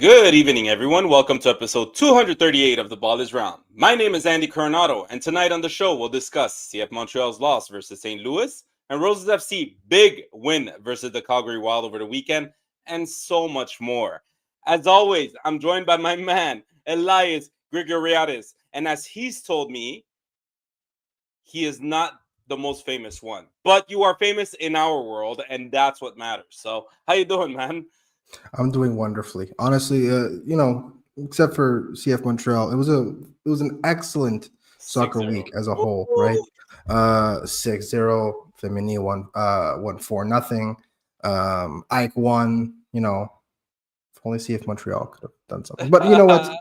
Good evening, everyone. Welcome to episode 238 of The Ball is Round. My name is Andy Coronado, and tonight on the show, we'll discuss CF Montreal's loss versus St. Louis and Roses FC big win versus the Calgary Wild over the weekend, and so much more. As always, I'm joined by my man, Elias Grigoriadis, and as he's told me, he is not the most famous one, but you are famous in our world, and that's what matters. So, how you doing, man? I'm doing wonderfully. Honestly, except for CF Montreal, it was an excellent soccer 6-0. week as a whole, right? 6-0, Femini won 4-0. Ike won, if only CF Montreal could have done something. But you know what?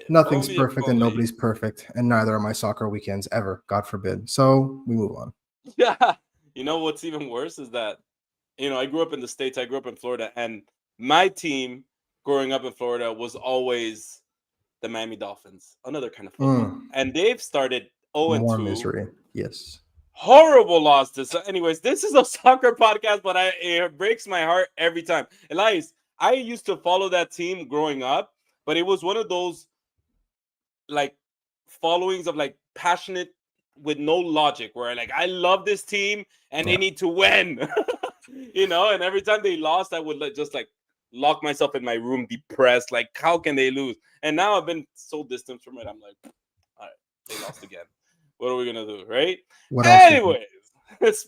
Nothing's Only if perfect and only. nobody's perfect, and neither are my soccer weekends ever, God forbid. So we move on. Yeah. You know what's even worse is that, I grew up in the States, I grew up in Florida, and my team growing up in Florida was always the Miami Dolphins, another kind of football. Mm, And they've started 0 and more 2. misery. Yes. Horrible loss. Anyways, this is a soccer podcast, but it breaks my heart every time. Elias, I used to follow that team growing up, but it was one of those like followings of like passionate with no logic where like I love this team and they Yeah. need to win. And every time they lost I would just like lock myself in my room depressed, like how can they lose? And now I've been so distant from it, I'm like, all right, they lost again, what are we gonna do, right? What else to do? Anyways,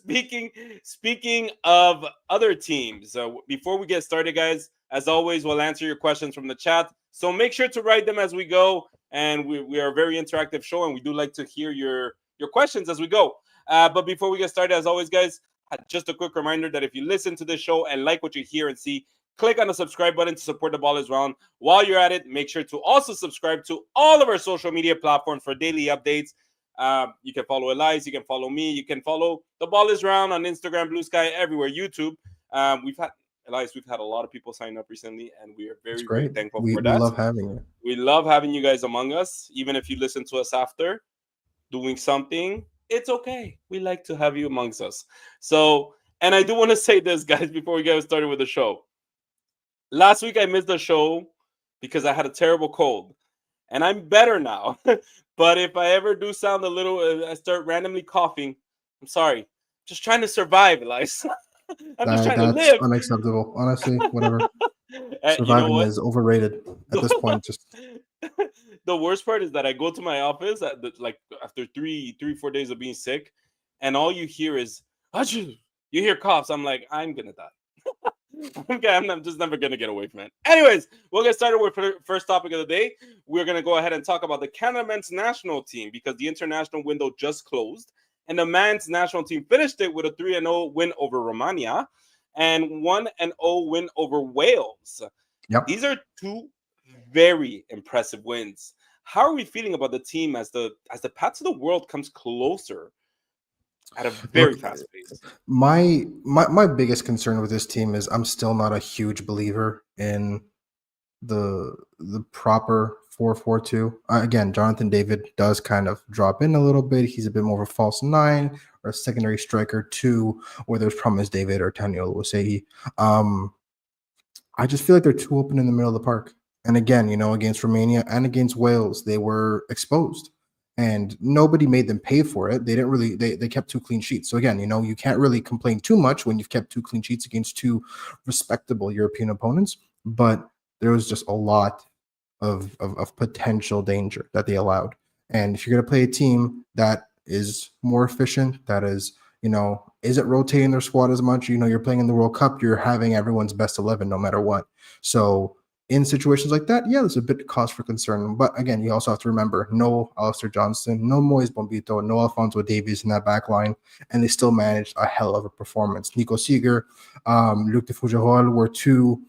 speaking of other teams, before we get started, guys, as always, we'll answer your questions from the chat, so make sure to write them as we go. And we are a very interactive show, and we do like to hear your questions as we go. But before we get started, as always, guys, just a quick reminder that if you listen to this show and like what you hear and see, click on the subscribe button to support The Ball is Round. While you're at it, make sure to also subscribe to all of our social media platforms for daily updates. You can follow Elias, you can follow me, you can follow The Ball is Round on Instagram, Blue Sky, everywhere, YouTube. We've had a lot of people sign up recently, and we are It's very, very great. thankful We for we that. love having you. We love having you guys among us, even if you listen to us after doing something. It's okay. We like to have you amongst us. So, and I do want to say this, guys, before we get started with the show. Last week I missed the show because I had a terrible cold, and I'm better now. But if I ever do sound a little, I start randomly coughing, I'm sorry. Just trying to survive, Elias. I'm just trying to That's live. unacceptable. Honestly, whatever. You know Surviving what? is overrated at this point. Just The worst part is that I go to my office like after 4 days of being sick, and all you hear is Achoo! You hear coughs. I'm like, I'm gonna die. Okay, I'm just never gonna get away from it. Anyways, we'll get started with first topic of the day. We're gonna go ahead and talk about the Canada men's national team because the international window just closed, and the men's national team finished it with a 3-0 win over Romania and 1-0 win over Wales. yep. These are two very impressive wins. How are we feeling about the team as the path to the world comes closer at a very Look, fast pace? my biggest concern with this team is I'm still not a huge believer in the proper 4-4-2. Again, Jonathan David does kind of drop in a little bit. He's a bit more of a false nine or a secondary striker two, where there's Promise David or Taniolo Wasehi. I just feel like they're too open in the middle of the park. And again, against Romania and against Wales, they were exposed and nobody made them pay for it. They didn't really, they kept two clean sheets. So again, you can't really complain too much when you've kept two clean sheets against two respectable European opponents. But there was just a lot of potential danger that they allowed. And if you're going to play a team that is more efficient, that is, isn't rotating their squad as much, you're playing in the World Cup, you're having everyone's best 11 no matter what. So in situations like that, yeah, there's a bit of cause for concern. But again, you also have to remember no Alistair Johnston, no Moise Bombito, no Alfonso Davies in that back line, and they still managed a hell of a performance. Nico Seeger, Luc de Fougerolles were two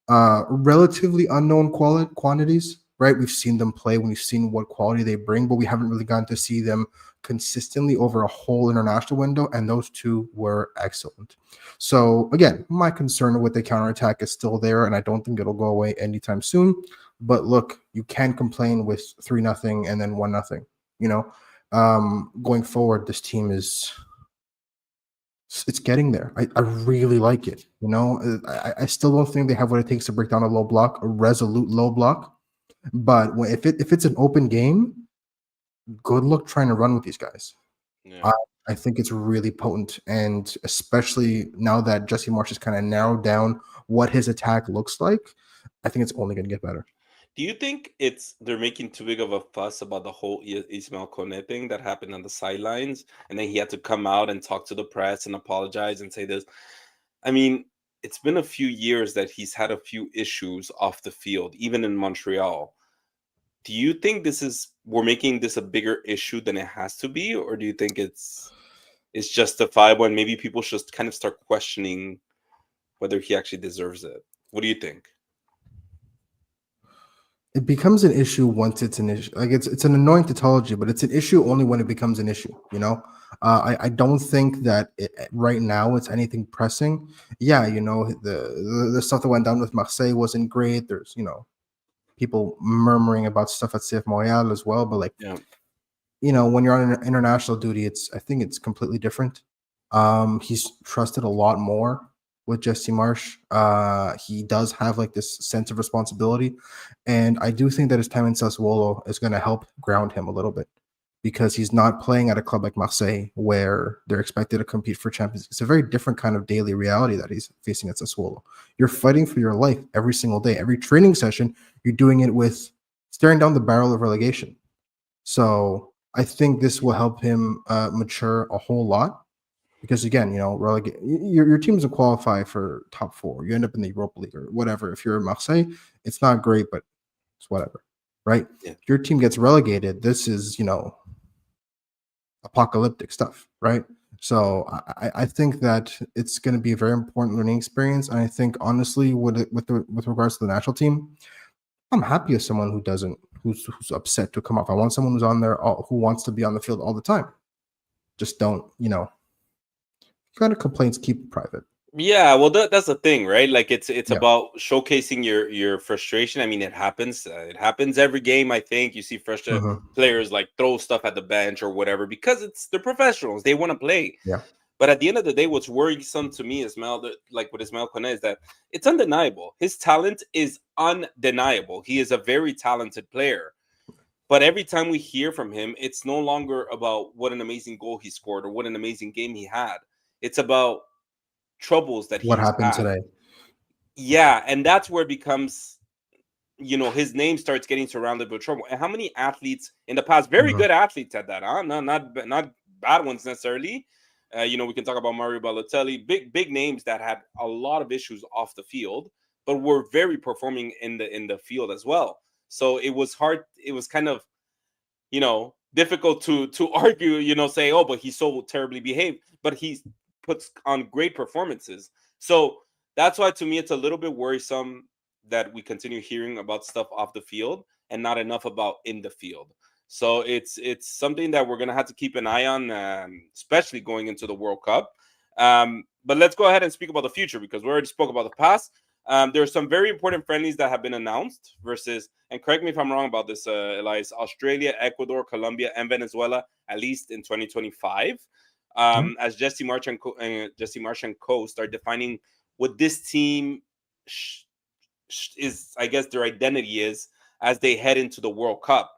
relatively unknown quantities, right? We've seen them play, we've seen what quality they bring, but we haven't really gotten to see them consistently over a whole international window, and those two were excellent. So again, my concern with the counterattack is still there, and I don't think it'll go away anytime soon. But look, you can complain with 3-0 and then 1-0. Going forward, this team is It's getting there. I really like it. I still don't think they have what it takes to break down a low block, a resolute low block. But if it's an open game, good luck trying to run with these guys. Yeah. I, I think it's really potent, and especially now that Jesse Marsh has kind of narrowed down what his attack looks like, I think it's only going to get better. Do you think it's they're making too big of a fuss about the whole Ismail Kone thing that happened on the sidelines, and then he had to come out and talk to the press and apologize and say this? I mean, it's been a few years that he's had a few issues off the field, even in Montreal. Do you think this is we're making this a bigger issue than it has to be, or do you think it's justifiable and maybe people should kind of start questioning whether he actually deserves it? What do you think? It becomes an issue once it's an issue. Like it's an annoying tautology, but it's an issue only when it becomes an issue. I don't think that right now it's anything pressing. Yeah, the stuff that went down with Marseille wasn't great. There's people murmuring about stuff at CF Montreal as well, but like Yeah. when you're on an international duty, I think it's completely different. He's trusted a lot more with Jesse Marsh. He does have like this sense of responsibility, and I do think that his time in Sassuolo is going to help ground him a little bit because he's not playing at a club like Marseille where they're expected to compete for Champions League. It's a very different kind of daily reality that he's facing at Sassuolo. You're fighting for your life every single day. Every training session, you're doing it with staring down the barrel of relegation. So I think this will help him mature a whole lot because again, your team doesn't qualify for top four. You end up in the Europa League or whatever. If you're in Marseille, it's not great, but it's whatever, right? Yeah. If your team gets relegated, this is apocalyptic stuff, right? So I think that it's going to be a very important learning experience, and I think honestly, with regards to the national team, I'm happy as someone who's upset to come off. I want someone who's on there who wants to be on the field all the time. Just don't, kind of complaints keep private. Yeah, well, that's the thing, right? Like it's Yeah. about showcasing your frustration. I mean, it happens. It happens every game. I think you see frustrated Mhm. players like throw stuff at the bench or whatever because they're professionals. They want to play. Yeah. But at the end of the day, what's worrisome to me, Ismail, like with Ismail Kone, is that it's undeniable. His talent is undeniable. He is a very talented player. But every time we hear from him, it's no longer about what an amazing goal he scored or what an amazing game he had. It's about troubles that What he's happened had. today? Yeah, and that's where it becomes, his name starts getting surrounded with trouble. And how many athletes in the past, very Mhm. good athletes at that, huh? Not bad ones necessarily. We can talk about Mario Balotelli, big names that had a lot of issues off the field, but were very performing in the field as well. So it was hard. It was kind of difficult to argue. Say, oh, but he's so terribly behaved, but he puts on great performances. So that's why to me it's a little bit worrisome that we continue hearing about stuff off the field and not enough about in the field. So it's something that we're gonna have to keep an eye on, especially going into the World Cup. But let's go ahead and speak about the future because we already spoke about the past. There are some very important friendlies that have been announced versus, and correct me if I'm wrong about this, Elias, Australia, Ecuador, Colombia, and Venezuela, at least in 2025. Yeah. As Jesse Marsh and co start defining what this team is, I guess their identity is as they head into the World Cup.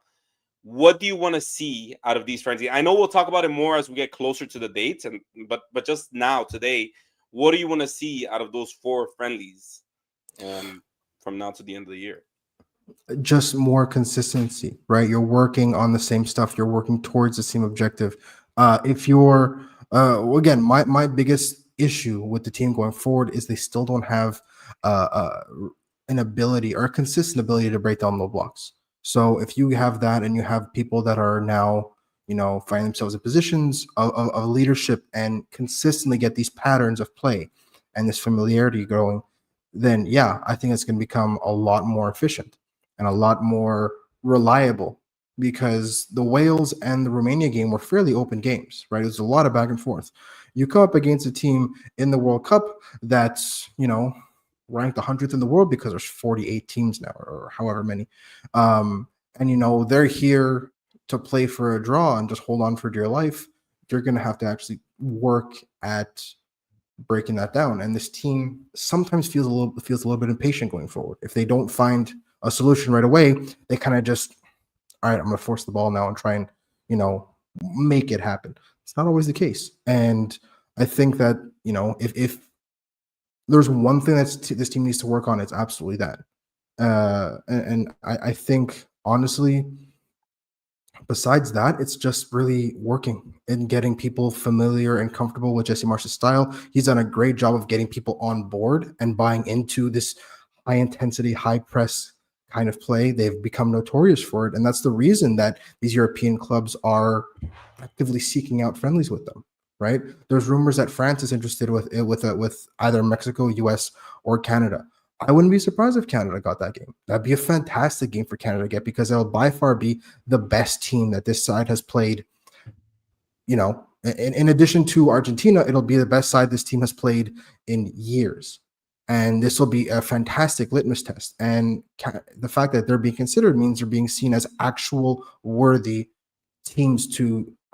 What do you want to see out of these friendlies? I know we'll talk about it more as we get closer to the dates, but just now today, what do you want to see out of those four friendlies from now to the end of the year? Just more consistency, right? You're working on the same stuff. You're working towards the same objective. If you're again, my biggest issue with the team going forward is they still don't have uh, uh, an ability or a consistent ability to break down low blocks. So if you have that and you have people that are now find themselves in positions of leadership and consistently get these patterns of play and this familiarity growing, then yeah, I think it's going to become a lot more efficient and a lot more reliable because the Wales and the Romania game were fairly open games, right? There's a lot of back and forth. You come up against a team in the World Cup that's, ranked 100th in the world because there's 48 teams now or however many. And, they're here to play for a draw and just hold on for dear life. You're going to have to actually work at breaking that down. And this team sometimes feels a little bit impatient going forward. If they don't find a solution right away, they kind of just, all right, I'm going to force the ball now and try and, you know, make it happen. It's not always the case. And I think that, if there's one thing this team needs to work on, it's absolutely that. And I think, honestly, besides that, it's just really working and getting people familiar and comfortable with Jesse Marsh's style. He's done a great job of getting people on board and buying into this high intensity, high press kind of play. They've become notorious for it. And that's the reason that these European clubs are actively seeking out friendlies with them, right? There's rumors that France is interested with either Mexico, US, or Canada. I wouldn't be surprised if Canada got that game. That'd be a fantastic game for Canada to get, because it'll by far be the best team that this side has played. In addition to Argentina, it'll be the best side this team has played in years. And this will be a fantastic litmus test. And the fact that they're being considered means they're being seen as actual worthy teams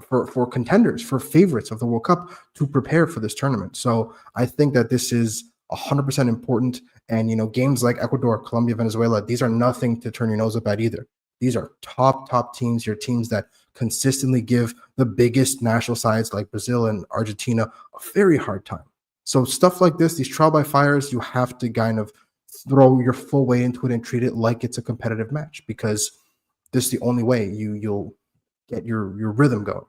for contenders, for favorites of the World Cup, to prepare for this tournament. So I think that this is 100% important. And games like Ecuador, Colombia, Venezuela, these are nothing to turn your nose up at either. These are top teams. Your teams that consistently give the biggest national sides like Brazil and Argentina a very hard time. So stuff like this, these trial by fires, you have to kind of throw your full weight into it and treat it like it's a competitive match, because this is the only way you'll get your rhythm going.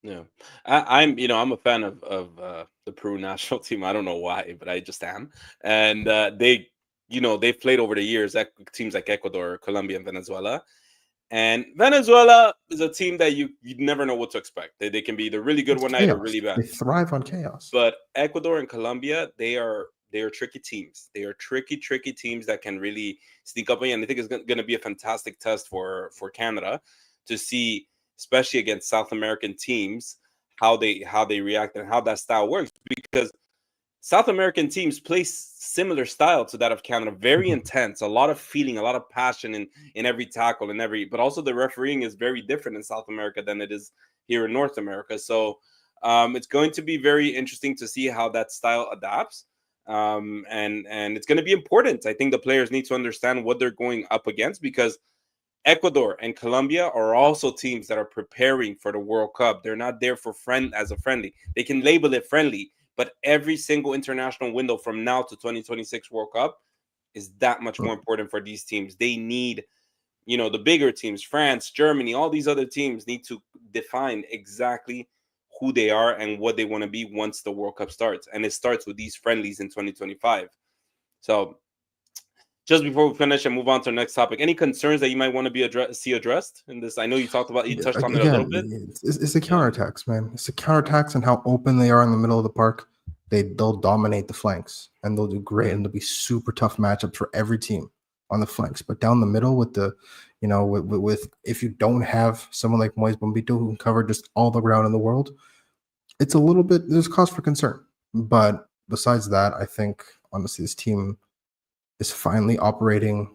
Yeah, I'm a fan of the Peru national team. I don't know why, but I just am. And they've played over the years teams like Ecuador, Colombia, and Venezuela. And Venezuela is a team that you never know what to expect. They can be either really good It's one night or chaos. really bad. They thrive on chaos. But Ecuador and Colombia, they are tricky teams. They are tricky teams that can really sneak up on you. And I think it's going to be a fantastic test for Canada to see, especially against South American teams, how they react and how that style works. Because South American teams play similar style to that of Canada, very intense, a lot of feeling, a lot of passion in every tackle and but also the refereeing is very different in South America than it is here in North America. So it's going to be very interesting to see how that style adapts. And it's going to be important. I think the players need to understand what they're going up against, because Ecuador and Colombia are also teams that are preparing for the World Cup. They're not there for as a friendly. They can label it friendly, but every single international window from now to 2026 World Cup is that much more important for these teams. They need, the bigger teams, France, Germany, all these other teams need to define exactly who they are and what they want to be once the World Cup starts. And it starts with these friendlies in 2025. So just before we finish and move on to the next topic, any concerns that you might want to see addressed in this? I know you touched on it a little bit. It's the counterattacks, man. It's the counterattacks and how open they are in the middle of the park. They'll dominate the flanks, and they'll do great, and they'll be super tough matchups for every team on the flanks. But down the middle with the, with if you don't have someone like Moise Bombito who can cover just all the ground in the world, it's a little bit, there's cause for concern. But besides that, I think honestly this team is finally operating,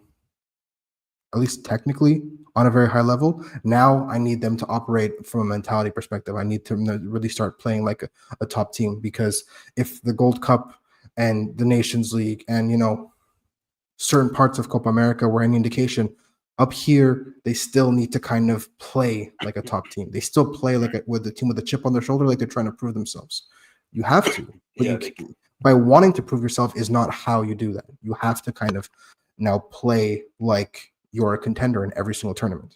at least technically, on a very high level. Now I need them to operate from a mentality perspective. I need them to really start playing like a top team, because if the Gold Cup and the Nations League and, certain parts of Copa America were any indication, up here, they still need to kind of play like a top team. They still play like with the team with a chip on their shoulder, like they're trying to prove themselves. You have to, but by wanting to prove yourself is not how you do that. You have to kind of now play like you're a contender in every single tournament.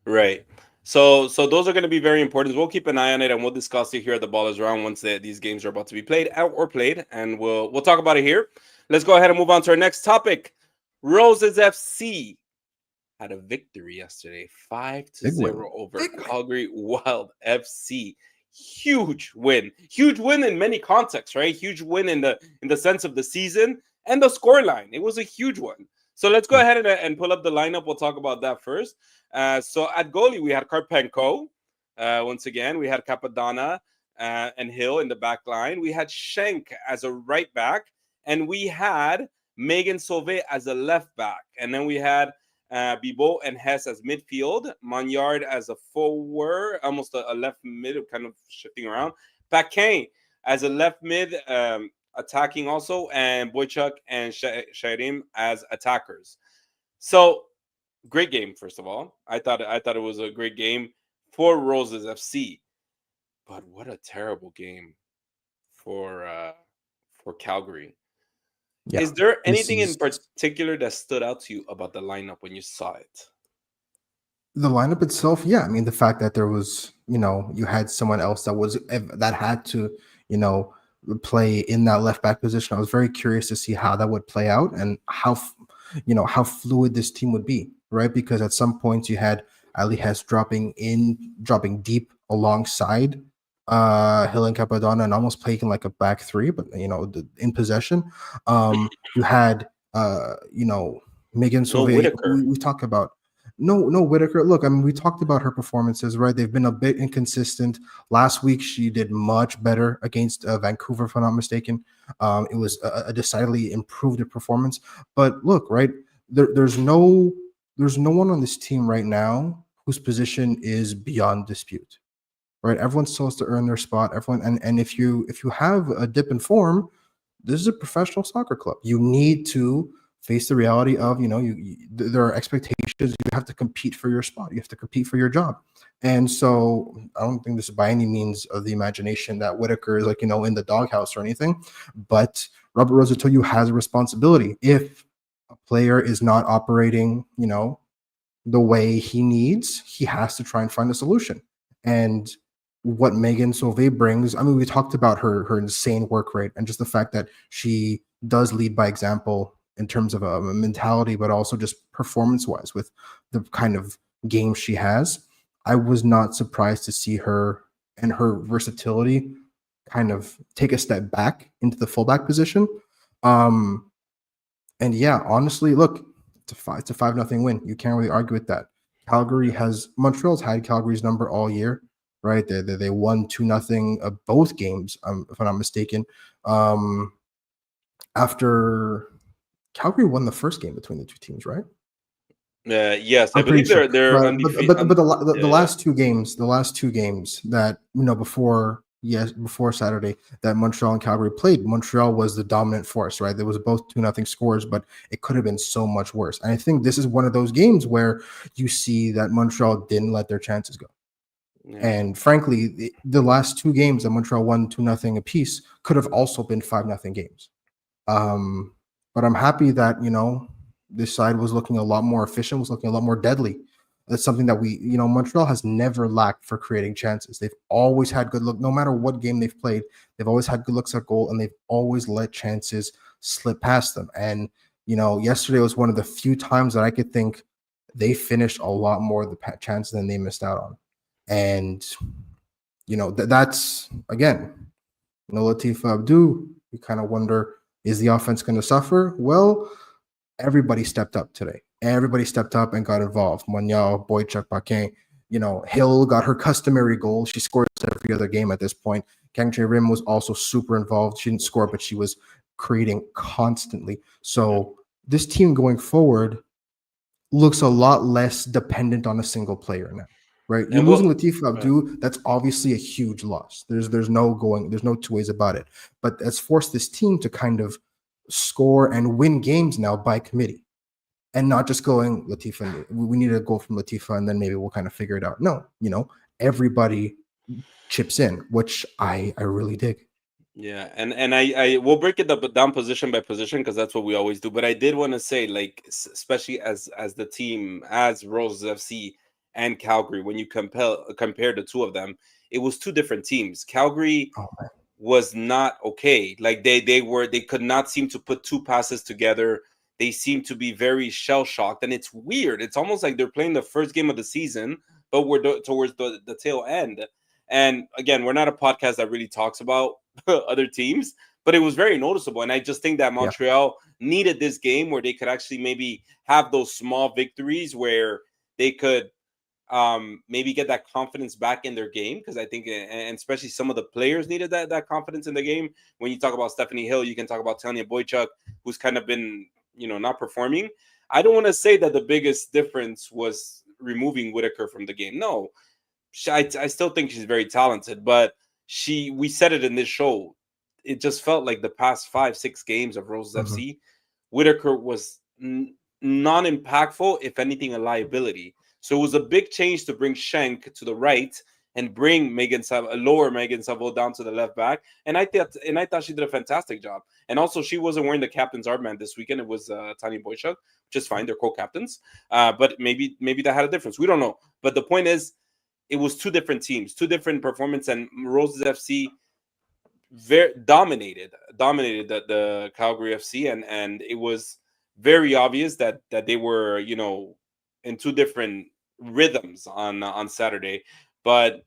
Right. So those are going to be very important. We'll keep an eye on it, and we'll discuss it here at the Ball is Round once these games are about to be played and we'll talk about it here. Let's go ahead and move on to our next topic. Roses FC had a victory yesterday, 5-0 over Calgary Wild FC. Huge win in many contexts, right? Huge win in the sense of the season and the scoreline. It was a huge one. So let's go ahead and pull up the lineup. We'll talk about that first. So at goalie, we had Karpenko. Once again, we had Capadonna and Hill in the back line. We had Schenk as a right back. And we had Megan Sauvé as a left back. And then we had Bibot and Hess as midfield. Magnard as a forward, almost a left mid, kind of shifting around. Paquin as a left mid, attacking also, and Boychuk and Shairim as attackers. So great game, first of all. I thought it was a great game for Roses FC. But what a terrible game for Calgary. Yeah, Is there this anything in is particular that stood out to you about the lineup when you saw it? the lineup itself. Yeah, I mean the fact that there was, you had someone else that had to, you know, play in that left back position. I was very curious to see how that would play out and how fluid this team would be, right? Because at some points you had Ali Hess dropping deep alongside Hill and Capadonna and almost playing like a back three, but in possession. You had Megan No Sauvé. Whitaker. We talked about no Whitaker. Look, I mean, we talked about her performances, right? They've been a bit inconsistent. Last week, she did much better against Vancouver, if I'm not mistaken. It was a decidedly improved performance. But look, right, there's no one on this team right now whose position is beyond dispute, right? Everyone still has to earn their spot. Everyone, and if you have a dip in form, this is a professional soccer club. You need to face the reality of, there are expectations. You have to compete for your spot. You have to compete for your job. And so I don't think this is by any means of the imagination that Whitaker is like, in the doghouse or anything. But Robert Rosatoyu has a responsibility. If a player is not operating, the way he needs, he has to try and find a solution. And what Megan Sauvé brings, I mean, we talked about her insane work rate and just the fact that she does lead by example in terms of a mentality, but also just performance wise with the kind of game she has. I was not surprised to see her and her versatility kind of take a step back into the fullback position. And yeah, honestly, look, it's a 5-0 win. You can't really argue with that. Montreal's had Calgary's number all year, right? They won 2-0 both games, if I'm not mistaken. After Calgary won the first game between the two teams, right? Yes, I I'm pretty believe sure, they're undefeated. but the Yeah, last two games that before Saturday that Montreal and Calgary played, Montreal was the dominant force, right? There was both 2-0 scores, but it could have been so much worse. And I think this is one of those games where you see that Montreal didn't let their chances go. yeah. And frankly, the last two games that Montreal won 2-0 apiece could have also been 5-0 games. But I'm happy that this side was looking a lot more efficient, was looking a lot more deadly. That's something that Montreal has never lacked for creating chances. They've always had good look, no matter what game they've played. They've always had good looks at goal, and they've always let chances slip past them. And yesterday was one of the few times that I could think they finished a lot more of the chances than they missed out on. And that's again, Latifa Abdu. You kind of wonder, is the offense going to suffer? Well, everybody stepped up today. Everybody stepped up and got involved. Monyao, Boychuk, Paquin, Hill got her customary goal. She scores every other game at this point. Kang Chae Rim was also super involved. She didn't score, but she was creating constantly. So this team going forward looks a lot less dependent on a single player now. Right, you're And losing what? Latif Abdu. That's obviously a huge loss. There's no two ways about it. But that's forced this team to kind of score and win games now by committee, and not just going Latifa. We need a goal from Latifa, and then maybe we'll kind of figure it out. No, everybody chips in, which I really dig. Yeah, and I will break it up down position by position because that's what we always do. But I did want to say, like, especially as the team as Roses FC and Calgary, when you compare the two of them, it was two different teams. Calgary Oh man, was not okay. Like they could not seem to put two passes together. They seem to be very shell shocked, and it's weird. It's almost like they're playing the first game of the season, but we're towards the tail end. And again, we're not a podcast that really talks about other teams, but it was very noticeable. And I just think that yeah, Montreal needed this game where they could actually maybe have those small victories where they could maybe get that confidence back in their game, because I think, and especially some of the players needed that confidence in the game. When you talk about Stephanie Hill, you can talk about Tanya Boychuk, who's kind of been not performing. I don't want to say that the biggest difference was removing Whitaker from the game. No, I still think she's very talented, but we said it in this show. It just felt like the past 5-6 games of Roses Mhm. FC, Whitaker was non-impactful, if anything, a liability. So it was a big change to bring Schenk to the right and bring lower Megan Savo down to the left back. And I thought she did a fantastic job. And also, she wasn't wearing the captain's armband this weekend. It was Tanya Boychuk, which is fine. They're co-captains, but maybe that had a difference. We don't know. But the point is, it was two different teams, two different performance, and Roses FC very dominated the Calgary FC, and it was very obvious that they were, in two different rhythms on Saturday. But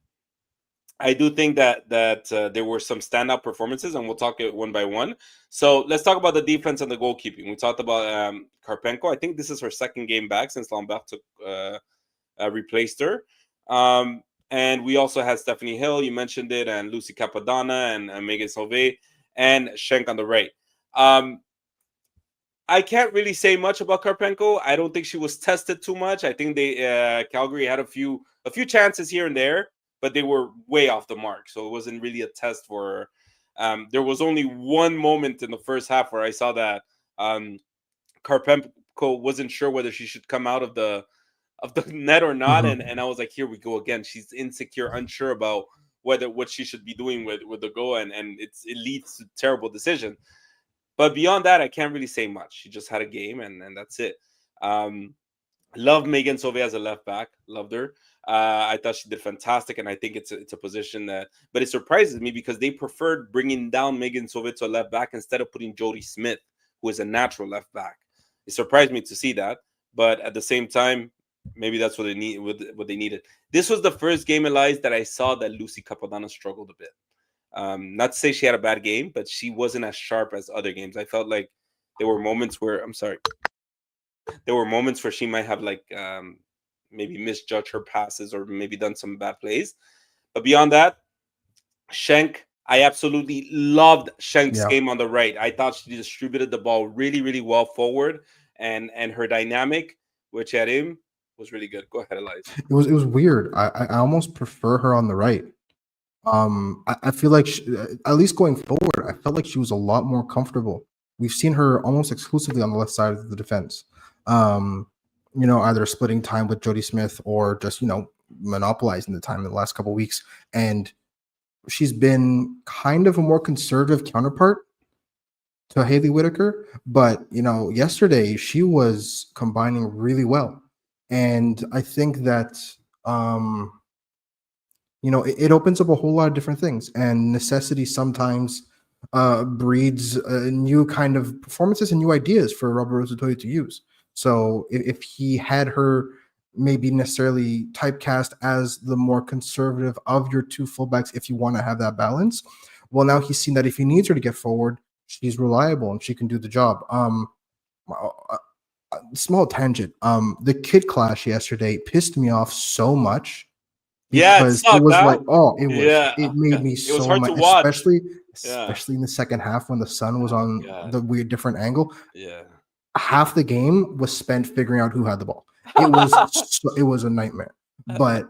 I do think that there were some standout performances, and we'll talk it one by one. So let's talk about the defense and the goalkeeping. We talked about Karpenko. I think this is her second game back since Lambert took replaced her. Um, and we also had Stephanie Hill, you mentioned it, and Lucy Capadonna and Megan Sauvé and Schenk on the right. I can't really say much about Karpenko. I don't think she was tested too much. I think Calgary had a few chances here and there, but they were way off the mark. So it wasn't really a test for her. There was only one moment in the first half where I saw that Karpenko wasn't sure whether she should come out of the net or not, Mhm. and I was like, here we go again. She's insecure, unsure about what she should be doing with the goal, and it leads to terrible decision. But beyond that, I can't really say much. She just had a game, and that's it. Um, Love Megan Sauvé as a left back. Loved her. I thought she did fantastic, and I think it's a position that. But it surprises me because they preferred bringing down Megan Sauvé to a left back instead of putting Jody Smith, who is a natural left back. It surprised me to see that, but at the same time, maybe that's what they need. What they needed. This was the first game, Elias, that I saw that Lucy Capadonna struggled a bit. Not to say she had a bad game, but she wasn't as sharp as other games. I felt like there were moments where I'm sorry, there were moments where she might have maybe misjudged her passes or maybe done some bad plays. But beyond that, Schenk, I absolutely loved Schenk's Yeah. game on the right. I thought she distributed the ball really, really well forward, and her dynamic, which at him was really good. Go ahead, Elias. It was weird. I almost prefer her on the right. I feel like at least going forward, I felt like she was a lot more comfortable. We've seen her almost exclusively on the left side of the defense. Um, either splitting time with Jody Smith or just monopolizing the time in the last couple of weeks. And she's been kind of a more conservative counterpart to Haley Whitaker, but yesterday she was combining really well, and I think that it opens up a whole lot of different things, and necessity sometimes breeds new kind of performances and new ideas for Robert Rosatoya to use. So if he had her maybe necessarily typecast as the more conservative of your two fullbacks, if you want to have that balance, well, now he's seen that if he needs her to get forward, she's reliable and she can do the job. Small tangent. The kid clash yesterday pissed me off so much Yeah, it because it sucked, was huh? like, oh, Yeah, it oh, made God. me It was so hard to mad, watch. especially Yeah. in the second half when the sun was Oh on God. the weird different angle. Yeah. Half the game was spent figuring out who had the ball. It was a nightmare. But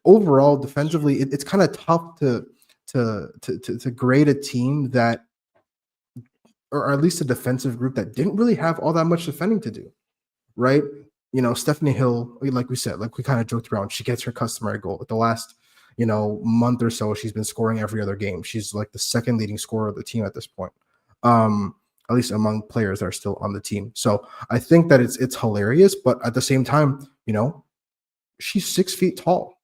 overall, defensively, it's kind of tough to grade a team that, or at least a defensive group that didn't really have all that much defending to do, right? Stephanie Hill, like we said, like we kind of joked around, she gets her customary goal. Like the last, month or so, she's been scoring every other game. She's like the second leading scorer of the team at this point. At least among players that are still on the team. So I think that it's hilarious, but at the same time, she's 6 feet tall.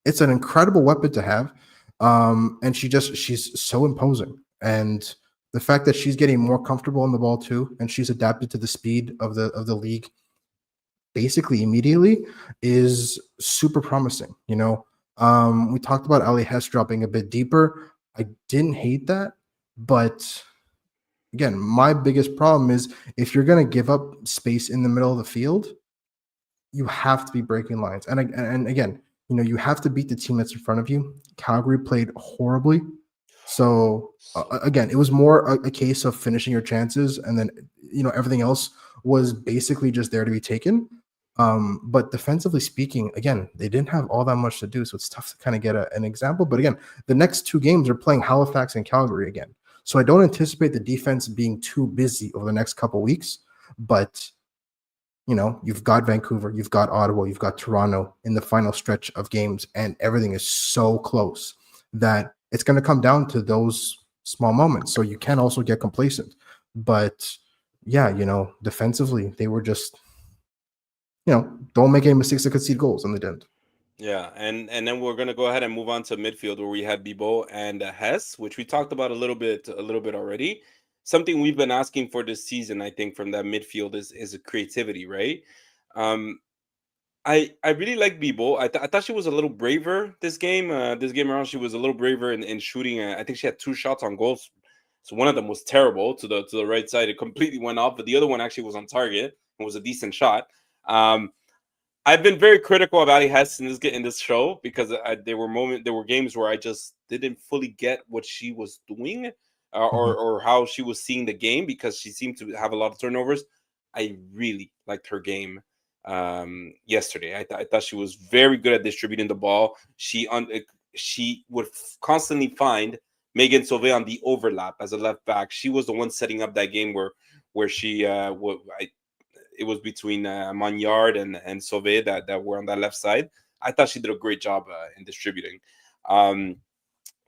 It's an incredible weapon to have. And she's so imposing. And the fact that she's getting more comfortable on the ball too, and she's adapted to the speed of the league basically immediately is super promising. We talked about Ali Hess dropping a bit deeper. I didn't hate that, but again, my biggest problem is if you're going to give up space in the middle of the field, you have to be breaking lines. And again, you have to beat the team that's in front of you. Calgary played horribly. So again, it was more a case of finishing your chances, and then everything else was basically just there to be taken. But defensively speaking, again, they didn't have all that much to do, so it's tough to kind of get an example. But again, the next two games are playing Halifax and Calgary again, so I don't anticipate the defense being too busy over the next couple weeks. But you've got Vancouver, you've got Ottawa, you've got Toronto in the final stretch of games, and everything is so close that it's going to come down to those small moments. So you can also get complacent. But yeah, defensively, they were just, don't make any mistakes to concede goals, and they didn't. Yeah, and then we're gonna go ahead and move on to midfield where we had Bibo and Hess, which we talked about a little bit already. Something we've been asking for this season, I think, from that midfield is a creativity, right? Um, I really like Bibo. I thought she was a little braver this game. This game around, she was a little braver in shooting. I think she had two shots on goals. So one of them was terrible to the right side. It completely went off, but the other one actually was on target and was a decent shot. Um, I've been very critical of Ali Hess in this show because there were games where I just didn't fully get what she was doing, or Mhm. or how she was seeing the game because she seemed to have a lot of turnovers. I really liked her game yesterday. I thought she was very good at distributing the ball. She would constantly find Megan Sauvé on the overlap as a left back. She was the one setting up that game where she it was between Magnard and Sauvé that were on that left side. I thought she did a great job in distributing. Um,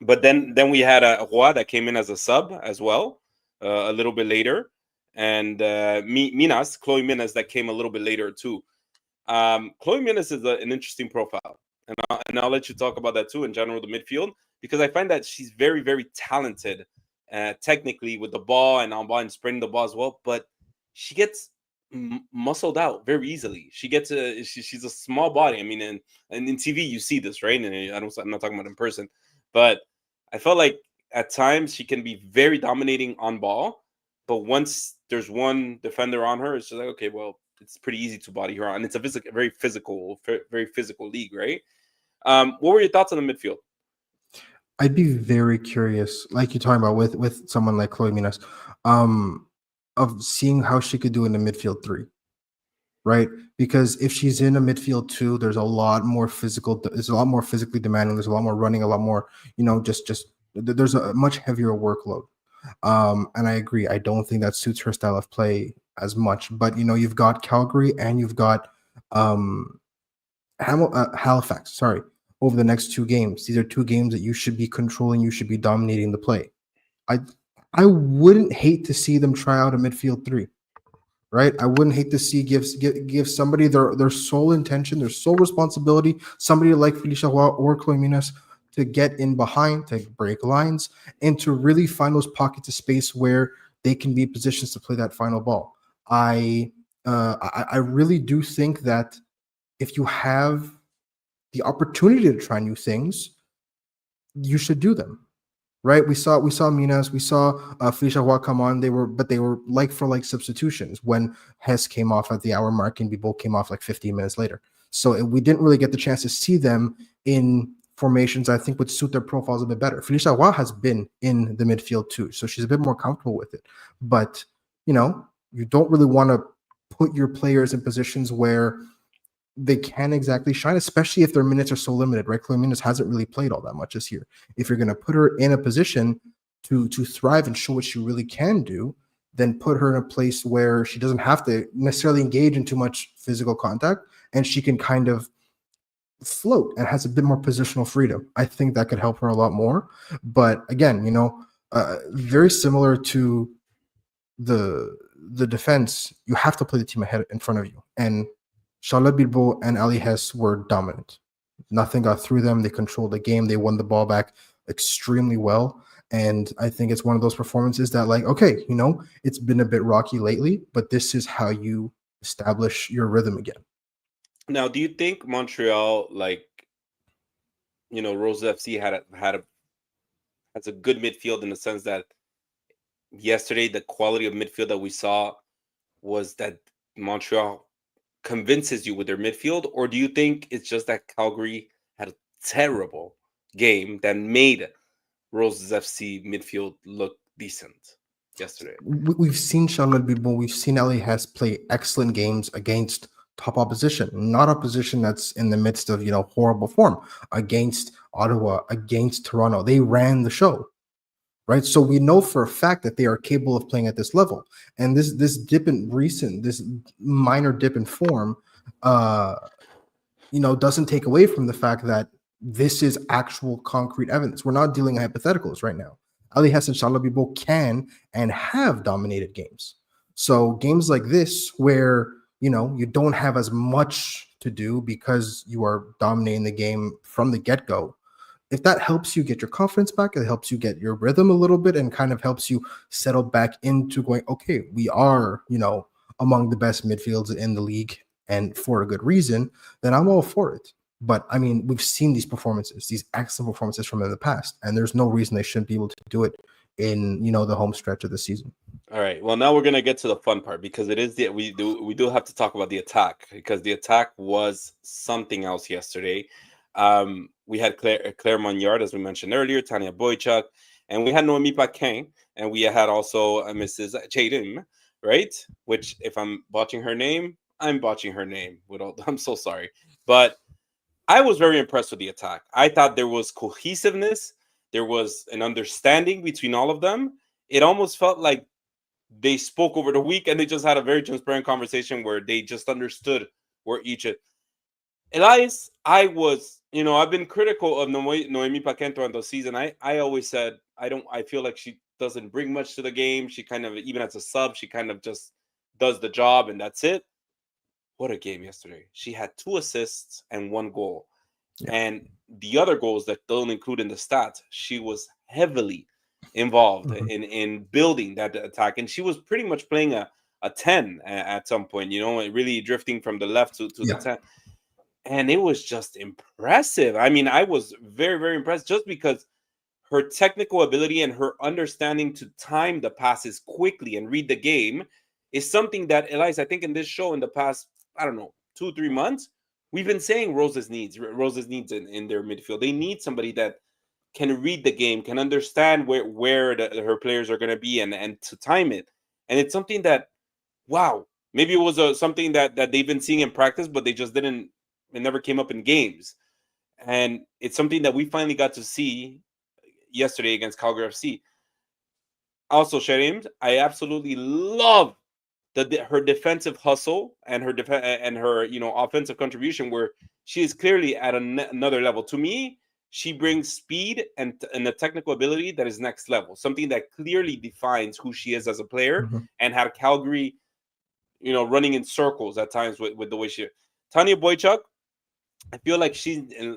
but then we had Roy that came in as a sub as well a little bit later, and Chloe Minas that came a little bit later too. Chloe Minas is an interesting profile, and I'll let you talk about that too in general, the midfield, because I find that she's very, very talented technically with the ball and on ball and spreading the ball as well, but she gets muscled out very easily. She's a small body. I mean, and in TV you see this, right? And I'm not talking about in person, but I felt like at times she can be very dominating on ball, but once there's one defender on her, it's just like, okay, well, it's pretty easy to body her on. And it's a very physical league, right? What were your thoughts on the midfield? I'd be very curious, like you're talking about with someone like Chloe Minas, um, of seeing how she could do in the midfield three, right? Because if she's in a midfield two, there's a lot more physical. There's a lot more physically demanding. There's a lot more running. A lot more, there's a much heavier workload. And I agree. I don't think that suits her style of play as much. But you've got Calgary and you've got um, Halifax. Sorry, over the next two games. These are two games that you should be controlling. You should be dominating the play. I I wouldn't hate to see them try out a midfield three, right? I wouldn't hate to see give somebody their sole intention, their sole responsibility, somebody like Felicia Roy or Chloe Minas to get in behind, to break lines, and to really find those pockets of space where they can be positions to play that final ball. I really do think that if you have the opportunity to try new things, you should do them. Right? We saw Minas, we saw Felicia Roy come on. They were like for like substitutions when Hess came off at the hour mark and Bibo came off like 15 minutes later. So we didn't really get the chance to see them in formations I think would suit their profiles a bit better. Felicia Roy has been in the midfield too, so she's a bit more comfortable with it. But you don't really want to put your players in positions where they can't exactly shine, especially if their minutes are so limited, right? Chloe Minas hasn't really played all that much this year. If you're going to put her in a position to thrive and show what she really can do, then put her in a place where she doesn't have to necessarily engage in too much physical contact and she can kind of float and has a bit more positional freedom. I think that could help her a lot more. But again, very similar to the defense, you have to play the team ahead in front of you. And Charlotte Bilbao and Ali Hess were dominant. Nothing got through them. They controlled the game. They won the ball back extremely well. And I think it's one of those performances that, like, okay, it's been a bit rocky lately, but this is how you establish your rhythm again. Now, do you think Montreal, like Rose FC has a good midfield in the sense that yesterday the quality of midfield that we saw was that Montreal convinces you with their midfield, or do you think it's just that Calgary had a terrible game that made Rose's FC midfield look decent yesterday? We've seen Charlotte Bilbao, we've seen Ali Hess play excellent games against top opposition, not opposition that's in the midst of, horrible form. Against Ottawa, against Toronto, they ran the show, right? So we know for a fact that they are capable of playing at this level. And this minor dip in form, uh, doesn't take away from the fact that this is actual concrete evidence. We're not dealing hypotheticals right now. Ali Hassan Shalabibo can and have dominated games. So games like this, where you don't have as much to do because you are dominating the game from the get-go, if that helps you get your confidence back, it helps you get your rhythm a little bit and kind of helps you settle back into going, okay, we are, among the best midfields in the league and for a good reason, then I'm all for it. But I mean, we've seen these performances, these excellent performances from in the past, and there's no reason they shouldn't be able to do it in, the home stretch of the season. All right. Well, now we're gonna get to the fun part because it is we do have to talk about the attack because the attack was something else yesterday. We had Claire Monyard, as we mentioned earlier, Tanya Boychuk, and we had Noemi Paquin, and we had also Mrs. Jaime, right? Which, if I'm botching her name, I'm botching her name. I'm so sorry, but I was very impressed with the attack. I thought there was cohesiveness, there was an understanding between all of them. It almost felt like they spoke over the week and they just had a very transparent conversation where they just understood where each. Elias, I've been critical of Noemi Paquin throughout the season. I always said I feel like she doesn't bring much to the game. She kind of, even as a sub, she kind of just does the job and that's it. What a game yesterday. She had 2 assists and 1 goal. Yeah. And the other goals that don't include in the stats, she was heavily involved in building that attack. And she was pretty much playing a 10 at some point, really drifting from the left to the 10. And it was just impressive. I mean, I was very, very impressed just because her technical ability and her understanding to time the passes quickly and read the game is something that, Elias, I think in this show in the past, I don't know, 2-3 months, we've been saying Rose's needs in their midfield. They need somebody that can read the game, can understand where her players are going to be and to time it. And it's something that, wow, maybe it was something that they've been seeing in practice, but they just didn't, it never came up in games. And it's something that we finally got to see yesterday against Calgary FC. Also, Sharim, I absolutely love her defensive hustle and her offensive contribution, where she is clearly at another level. To me, she brings speed and a technical ability that is next level, something that clearly defines who she is as a player, and had Calgary, running in circles at times with the way she. Tanya Boychuk, I feel like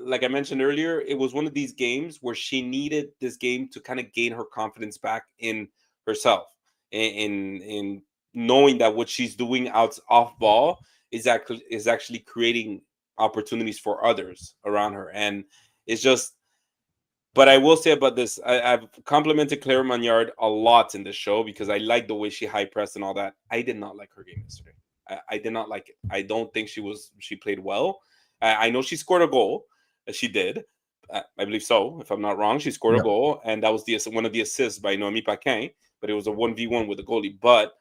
like I mentioned earlier, it was one of these games where she needed this game to kind of gain her confidence back in herself, in knowing that what she's doing off ball is actually creating opportunities for others around her. And it's just, but I will say about this, I've complimented Claire Monyard a lot in this show because I like the way she high pressed and all that. I did not like her game yesterday. I did not like it. I don't think she played well. I know she scored a goal. She did. I believe so, if I'm not wrong. She scored a goal, and that was one of the assists by Noemi Paquin, but it was a 1v1 with the goalie. But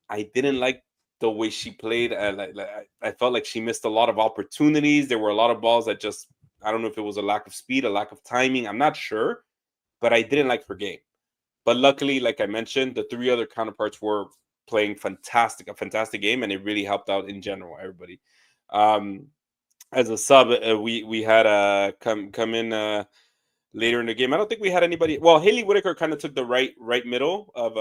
I didn't like the way she played. I felt like she missed a lot of opportunities. There were a lot of balls that just, I don't know if it was a lack of speed, a lack of timing. I'm not sure, but I didn't like her game. But luckily, like I mentioned, the 3 other counterparts were playing a fantastic game, and it really helped out in general, everybody. As a sub, we had come in later in the game. I don't think we had anybody. Well, Haley Whitaker kind of took the right middle of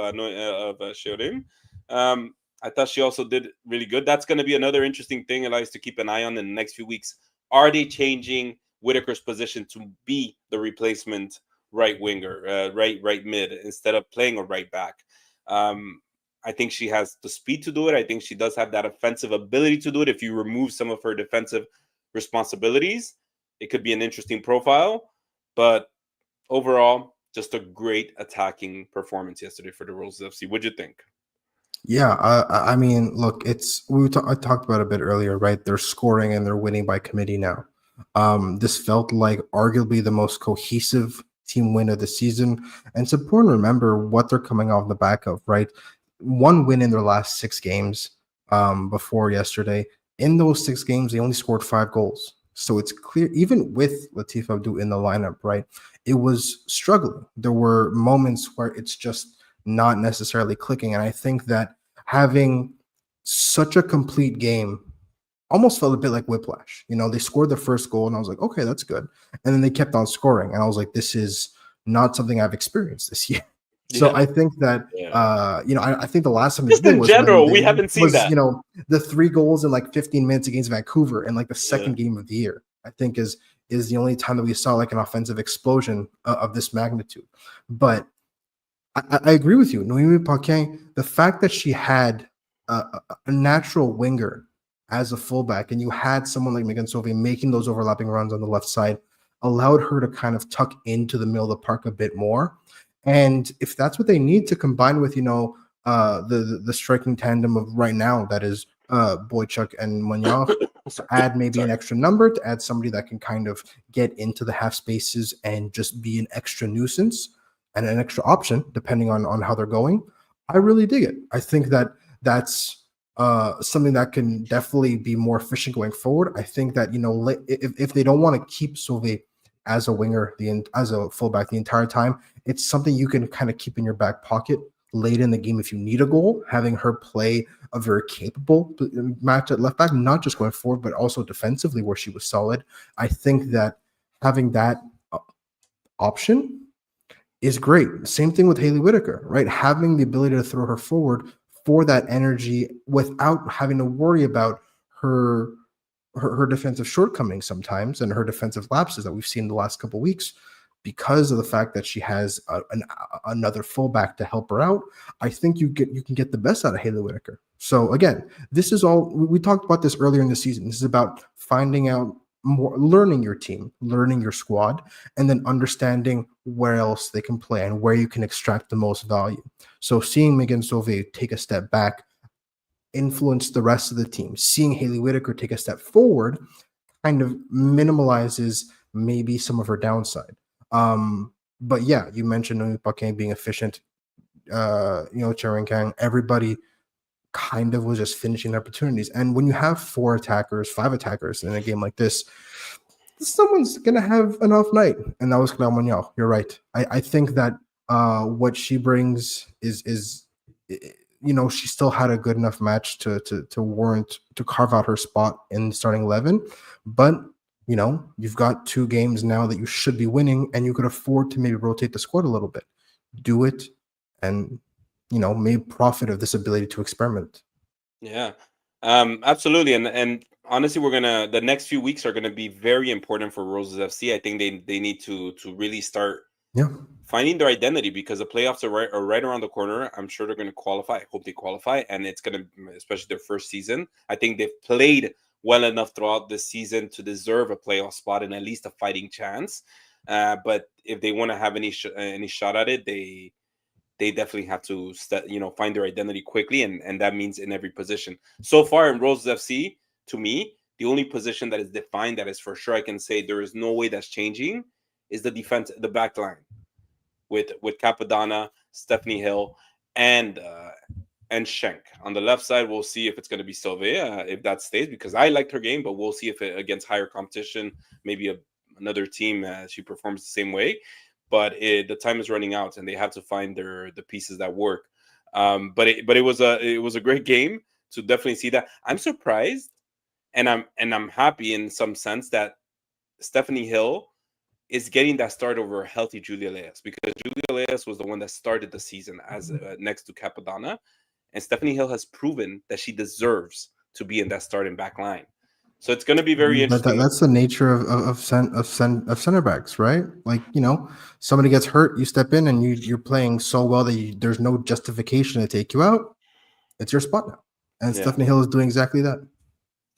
Shorim. I thought she also did really good. That's going to be another interesting thing, Elias, to keep an eye on in the next few weeks. Are they changing Whitaker's position to be the replacement right winger, right mid, instead of playing a right back? I think she has the speed to do it. I think she does have that offensive ability to do it. If you remove some of her defensive responsibilities, it could be an interesting profile. But overall, just a great attacking performance yesterday for the Roses FC. What'd you think? Yeah, I mean, look, I talked about it a bit earlier, right? They're scoring and they're winning by committee now. This felt like arguably the most cohesive team win of the season, and it's important to remember what they're coming off the back of, right? 1 win in their last 6 games before yesterday. in those 6 games, they only scored 5 goals. So it's clear, even with Latif Abdul in the lineup, right, it was struggling. There were moments where it's just not necessarily clicking. And I think that having such a complete game almost felt a bit like whiplash. They scored the first goal, and I was like, okay, that's good. And then they kept on scoring, and I was like, this is not something I've experienced this year. So Yeah. I think that Yeah. I think the last time they Just did it in was when general, we they haven't seen was that. the 3 goals in like 15 minutes against Vancouver in like the Yeah. second game of the year. I think is the only time that we saw like an offensive explosion of this magnitude. But I agree with you. Noemi Paquin, the fact that she had a natural winger as a fullback, and you had someone like Megan Sovey making those overlapping runs on the left side, allowed her to kind of tuck into the middle of the park a bit more. And if that's what they need to combine with, the striking tandem of right now, that is Boychuk and Munoz, to add maybe an Sorry. extra number, to add somebody that can kind of get into the half spaces and just be an extra nuisance and an extra option depending on how they're going. I really dig it. I think that that's something that can definitely be more efficient going forward. I think that if they don't want to keep Sauvé as a winger, as a fullback the entire time, it's something you can kind of keep in your back pocket late in the game if you need a goal. Having her play a very capable match at left back, not just going forward but also defensively where she was solid. I think that having that option is great. Same thing with Haley Whitaker, right? Having the ability to throw her forward for that energy without having to worry about her defensive shortcomings sometimes and her defensive lapses that we've seen the last couple of weeks because of the fact that she has another fullback to help her out. I think you can get the best out of Haley Whitaker. So again, this is all we talked about this earlier in the season. This is about finding out more, learning your team, learning your squad, and then understanding where else they can play and where you can extract the most value. So seeing Megan Sauvé take a step back influence the rest of the team. Seeing Haley Whitaker take a step forward kind of minimalizes maybe some of her downside. But yeah, you mentioned Noemi Paquin being efficient. Charing Kang, everybody kind of was just finishing opportunities. And when you have 5 attackers in a game like this, someone's gonna have an off night, and that was Claire Munoz. You're right. I think that what she brings is she still had a good enough match to warrant to carve out her spot in starting 11, but you've got 2 games now that you should be winning, and you could afford to maybe rotate the squad a little bit. Do it, and maybe profit of this ability to experiment. Yeah, absolutely. And honestly, the next few weeks are gonna be very important for Roses FC. I think they need to really start Yeah, finding their identity because the playoffs are right around the corner. I'm sure they're going to qualify. I hope they qualify, and it's going to, especially their first season. I think they've played well enough throughout this season to deserve a playoff spot and at least a fighting chance. But if they want to have any shot at it, they definitely have to find their identity quickly, and that means in every position. So far in Roses FC, to me, the only position that is defined that is for sure I can say there is no way that's changing is the defense, the back line with Capadonna, Stephanie Hill, and Schenk. On the left side, we'll see if it's going to be Sauvé, if that stays, because I liked her game, but we'll see if against higher competition, maybe another team, she performs the same way. But the time is running out, and they have to find the pieces that work. But it was a great game to definitely see that. I'm surprised, and I'm happy in some sense that Stephanie Hill is getting that start over healthy Julia Leas, because Julia Leas was the one that started the season as next to Capadonna, and Stephanie Hill has proven that she deserves to be in that starting back line. So it's going to be very but interesting. that's the nature of center backs, right? Like somebody gets hurt, you step in, and you're playing so well that there's no justification to take you out. It's your spot now, and Yeah, Stephanie Hill is doing exactly that.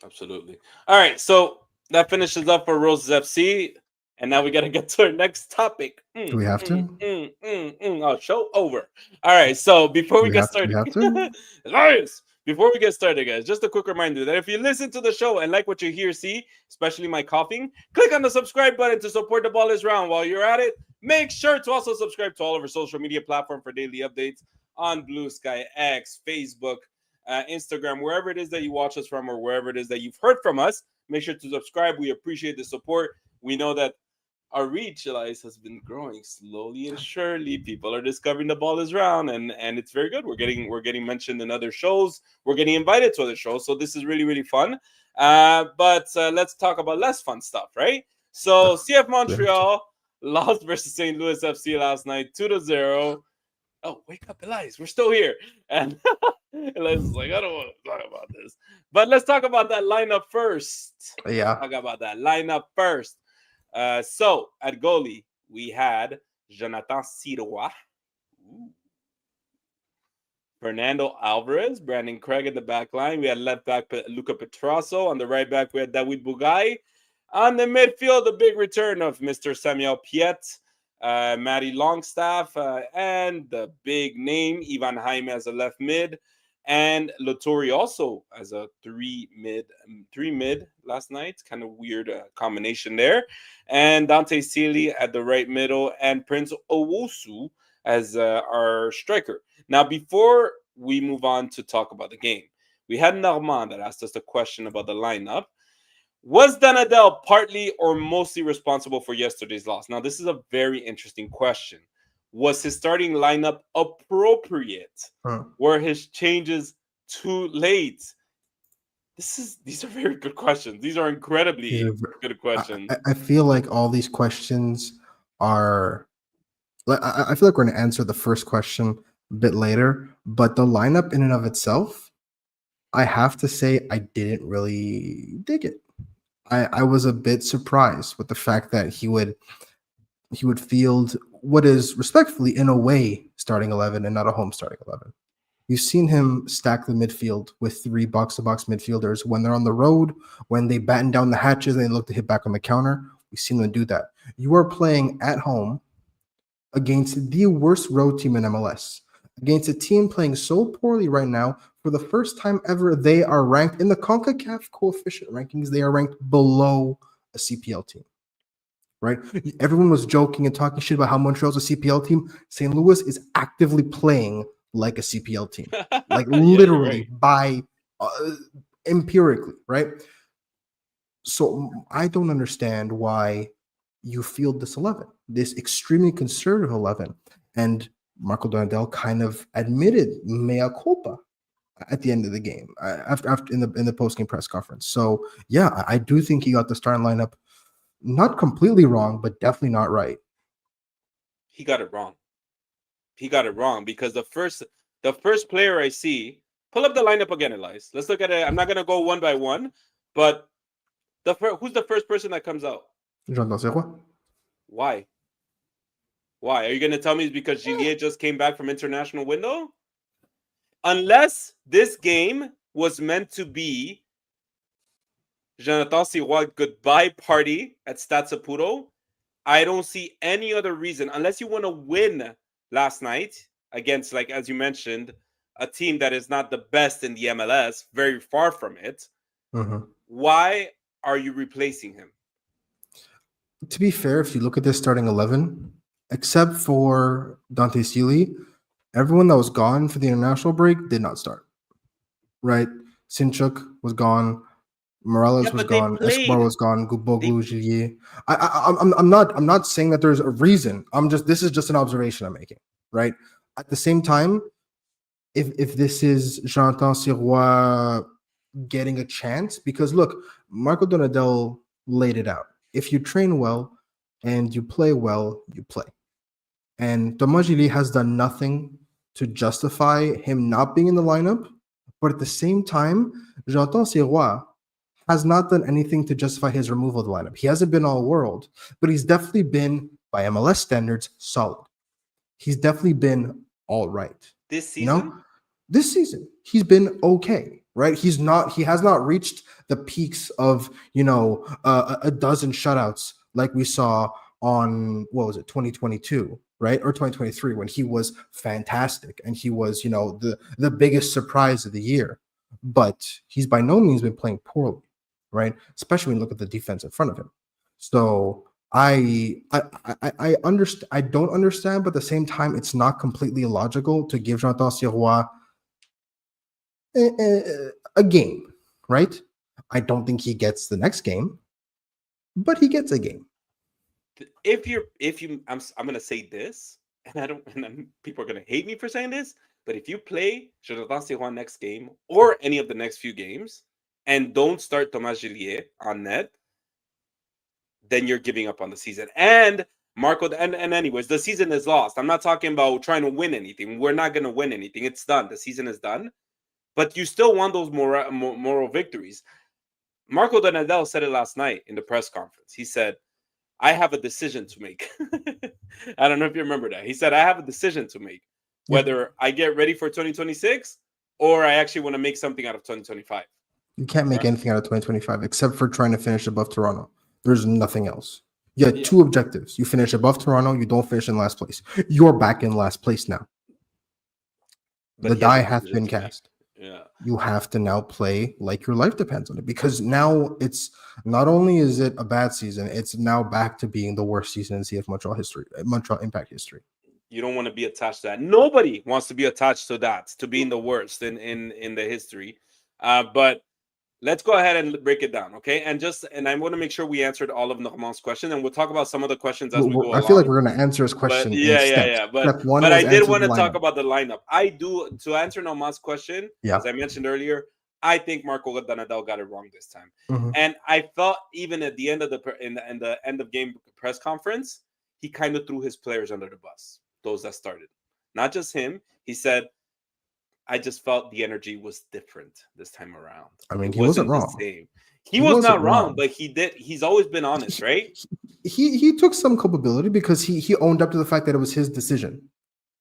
absolutely. All right, so that finishes up for Roses FC, and now we got to get to our next topic. Do we have to? Oh, show over. All right, so before Do we we get have to? Do we started, have to? Liars! Before we get started, guys, just a quick reminder that if you listen to the show and like what you hear, see, especially my coughing, click on the subscribe button to support the Ball is Round. While you're at it, make sure to also subscribe to all of our social media platforms for daily updates on Blue Sky, X, Facebook, Instagram, wherever it is that you watch us from or wherever it is that you've heard from us. Make sure to subscribe. We appreciate the support. We know that our reach, Elias, has been growing slowly and surely. People are discovering the ball is round, and it's very good. We're getting mentioned in other shows. We're getting invited to other shows, so this is really really fun. But let's talk about less fun stuff, right? So CF Montreal lost versus St. Louis FC last night, 2-0. Oh, wake up, Elias. We're still here. And Elias is like, I don't want to talk about this. But let's talk about that lineup first. Yeah. Talk about that lineup first. So at goalie, we had Jonathan Sirois, Fernando Alvarez, Brandon Craig in the back line. We had left back Luca Petrasso. On the right back, we had David Bugai. On the midfield, the big return of Mr. Samuel Piet, Matty Longstaff, and the big name, Ivan Jaime as a left mid, and Loturi also as a three mid last night. Kind of weird combination there. And Dante Sealy at the right middle, and Prince Owusu as our striker. Now, before we move on to talk about the game, we had Normand that asked us a question about the lineup. Was Donadel partly or mostly responsible for yesterday's loss? Now, this is a very interesting question. Was his starting lineup appropriate? Were his changes too late? These are very good questions. These are incredibly good questions. I feel like all these questions are. I feel like we're going to answer the first question a bit later, but the lineup in and of itself, I have to say, I didn't really dig it. I was a bit surprised with the fact that he would field what is respectfully, in a way, starting 11 and not a home starting 11. You've seen him stack the midfield with 3 box-to-box midfielders when they're on the road, when they batten down the hatches and they look to hit back on the counter. We've seen them do that. You are playing at home against the worst road team in MLS, against a team playing so poorly right now. For the first time ever, they are ranked in the CONCACAF coefficient rankings. They are ranked below a CPL team, right? Everyone was joking and talking shit about how Montreal's a CPL team. St. Louis is actively playing like a CPL team, like literally by empirically, right? So I don't understand why you field this 11, this extremely conservative 11, and Marco Donadel kind of admitted mea culpa at the end of the game, after in the post-game press conference. So yeah, I do think he got the starting lineup not completely wrong, but definitely not right. He got it wrong. He got it wrong because the first player I see, pull up the lineup again, Elias. Let's look at it. I'm not gonna go one by one, but who's the first person that comes out? Jonathan Sirois. Why? Why? Are you gonna tell me it's because Gillier just came back from international window? Unless this game was meant to be Jonathan Sirois goodbye party at Stade Saputo, I don't see any other reason, unless you want to win last night against, like as you mentioned, a team that is not the best in the MLS, very far from it. Why are you replacing him? To be fair, if you look at this starting 11, except for Dante Sealy, everyone that was gone for the international break did not start. Right? Sinchuk was gone. Morales was gone. Escobar was gone. Guboglu, Gillier. I'm not saying that there's a reason. This is just an observation I'm making. Right? At the same time, if this is Jonathan Sirois getting a chance, because look, Marco Donadel laid it out. If you train well and you play well, you play. And Thomas Gillier has done nothing to justify him not being in the lineup. But at the same time, Jonathan Sirois has not done anything to justify his removal of the lineup. He hasn't been all world, but he's definitely been, by MLS standards, solid. He's definitely been all right. This season? This season, he's been okay, right? He has not reached the peaks of, a dozen shutouts like we saw on, 2022, right? Or 2023, when he was fantastic and he was, the biggest surprise of the year. But he's by no means been playing poorly, right? Especially when you look at the defense in front of him. So I understand. I don't understand, but at the same time, it's not completely illogical to give Jonathan Sirois a game, right? I don't think he gets the next game, but he gets a game. I'm gonna say this, and I don't, and people are gonna hate me for saying this, but if you play Jonathan Sirwan next game or any of the next few games, and don't start Thomas Gillier on net, then you're giving up on the season. And Marco, and anyways, the season is lost. I'm not talking about trying to win anything. We're not gonna win anything. It's done. The season is done. But you still want those moral victories. Marco Donadel said it last night in the press conference. He said, I have a decision to make. I don't know if you remember that. He said, I have a decision to make, Yeah. whether I get ready for 2026 or I actually want to make something out of 2025. You can't make Right? anything out of 2025 except for trying to finish above Toronto. There's nothing else. You had Yeah. two objectives. You finish above Toronto, you don't finish in last place. You're back in last place now. But The he has die a hath decision been to make. cast. Yeah. You have to now play like your life depends on it, because now it's not only is it a bad season, it's now back to being the worst season in CF Montreal history, Montreal Impact history. You don't want to be attached to that. Nobody wants to be attached to that, to being the worst in the history. But let's go ahead and break it down, okay? And I want to make sure we answered all of Normand's question, and we'll talk about some of the questions as we go I feel like along. we're going to answer his But question in yeah. steps. But Step one but I was did answer want the to talk lineup. about the lineup. I do, to answer Normand's question, Yeah. as I mentioned earlier. I think Marco Donadel got it wrong this time, Mhm. and I felt even at the end of the end of game press conference, he kind of threw his players under the bus. Those that started, not just him. He said, I just felt the energy was different this time around. I mean, It he wasn't wasn't the wrong. same. He He was wasn't not wrong, wrong. but he's always been honest, right? He took some culpability because he owned up to the fact that it was his decision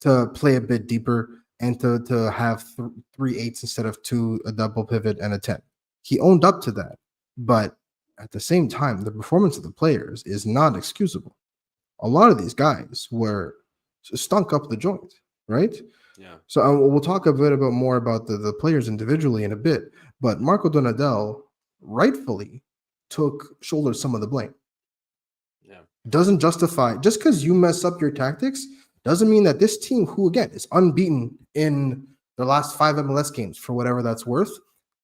to play a bit deeper and to have 3 8s instead of two, a double pivot and a 10. He owned up to that, but at the same time, the performance of the players is not excusable. A lot of these guys were stunk up the joint, right? Yeah. So we'll talk a bit about more about the players individually in a bit, but Marco Donadel rightfully shouldered some of the blame. Yeah. Doesn't justify, just because you mess up your tactics doesn't mean that this team, who again is unbeaten in the last 5 MLS games for whatever that's worth,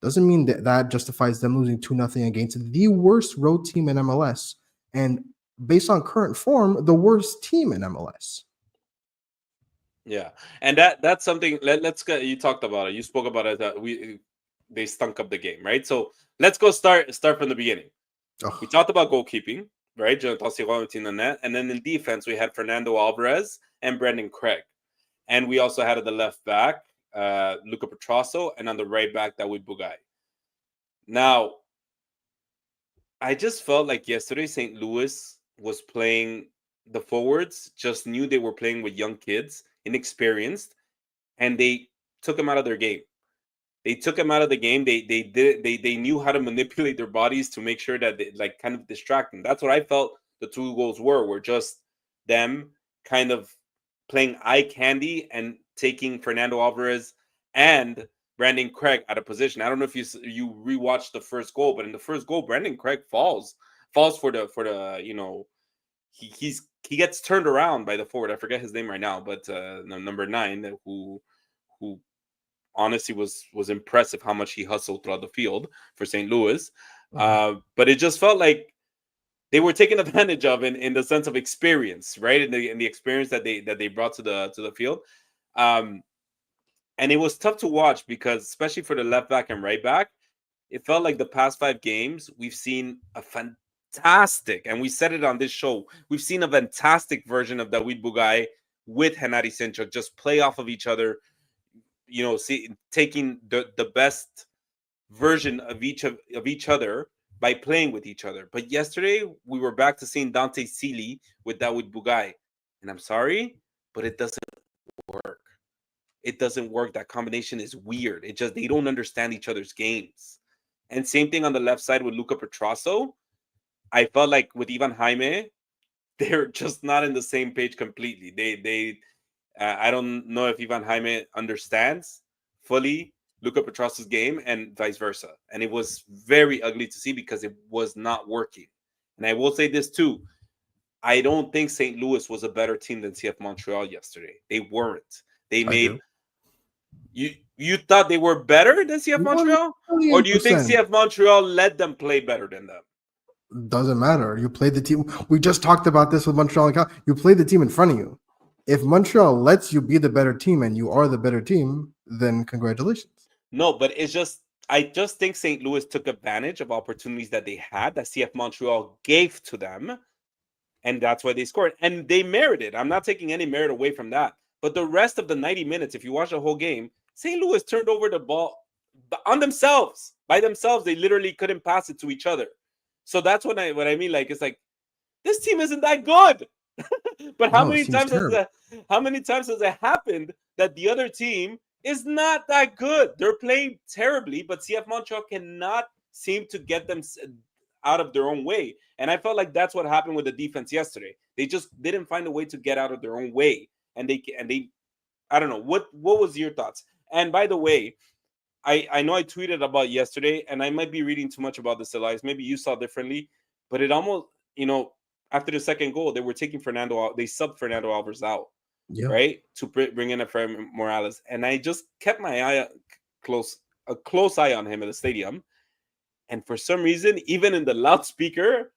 doesn't mean that that justifies them losing 2-0 against the worst road team in MLS, and based on current form, the worst team in MLS. Yeah, and that's something. Let's get, you talked about it. You spoke about it. That they stunk up the game, right? So let's go start from the beginning. We Ugh. talked about goalkeeping, right? Jonathan Sirwan in the net, and then in defense we had Fernando Alvarez and Brendan Craig, and we also had at the left back Luca Petrasso, and on the right back Dawood Bugai. Now, I just felt like yesterday St. Louis was playing, the forwards just knew they were playing with young kids, inexperienced, and they took them out of their game. They took them out of the game. They knew how to manipulate their bodies to make sure that they like kind of distract them. That's what I felt the two goals were just them kind of playing eye candy and taking Fernando Alvarez and Brandon Craig out of position. I don't know if you rewatched the first goal, but in the first goal, Brandon Craig falls for the he gets turned around by the forward. I forget his name right now, but number 9, who honestly was impressive how much he hustled throughout the field for St. Louis. But it just felt like they were taken advantage of in the sense of experience, right? In the experience that they brought to the field. And it was tough to watch because, especially for the left back and right back, it felt like the past 5 games we've seen a fantastic, and we said it on this show, we've seen a fantastic version of David Bugay with Henry Sinchuk just play off of each other, taking the best version of each other by playing with each other. But yesterday we were back to seeing Dante Sealy with Dawood Bugay, and I'm sorry, but it doesn't work. It doesn't work. That combination is weird. It just, they don't understand each other's games. And same thing on the left side with Luca Petrasso. I felt like with Ivan Jaime, they're just not in the same page completely. I don't know if Ivan Jaime understands fully Luca Petrasso's game and vice versa. And it was very ugly to see because it was not working. And I will say this too. I don't think St. Louis was a better team than CF Montreal yesterday. They weren't. They I made do. You thought they were better than CF One Montreal, or million do you think percent. CF Montreal let them play better than them? Doesn't matter. You played the team. We just talked about this with Montreal. You played the team in front of you. If Montreal lets you be the better team and you are the better team, then congratulations. No, but I just think St. Louis took advantage of opportunities that they had that CF Montreal gave to them, and that's why they scored. And they merited. I'm not taking any merit away from that. But the rest of the 90 minutes, if you watch the whole game, St. Louis turned over the ball on themselves. By themselves, they literally couldn't pass it to each other. So that's what I mean. Like, it's like this team isn't that good. But No, it seems terrible. how many times has it happened that the other team is not that good? They're playing terribly, but CF Montreal cannot seem to get them out of their own way. And I felt like that's what happened with the defense yesterday. They just didn't find a way to get out of their own way, and they I don't know what was your thoughts. And by the way, I know I tweeted about yesterday, and I might be reading too much about this, Elias. Maybe you saw differently, but it almost, after the second goal, they were taking they subbed Fernando Alvarez out, Yeah. right, to bring in Efraim Morales, and I just kept my eye a close eye on him at the stadium, and for some reason, even in the loudspeaker,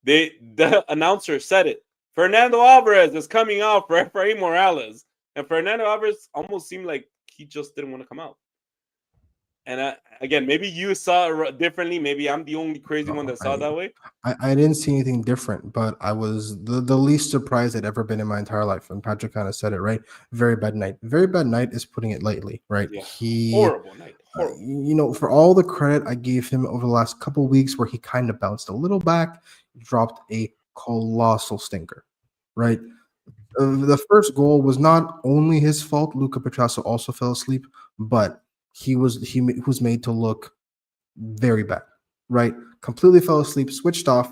the announcer said it. Fernando Alvarez is coming out for Efraim Morales, and Fernando Alvarez almost seemed like he just didn't want to come out. And again, maybe you saw it differently. Maybe I'm the only crazy one that saw it that way. I didn't see anything different, but I was the least surprised I'd ever been in my entire life. And Patrick kind of said it, right? Very bad night. Very bad night is putting it lightly, right? Yeah. He Horrible night. Horrible. For all the credit I gave him over the last couple of weeks where he kind of bounced a little back, dropped a colossal stinker, right? The first goal was not only his fault. Luca Petrasso also fell asleep, but he was made to look very bad, right? Completely fell asleep, switched off.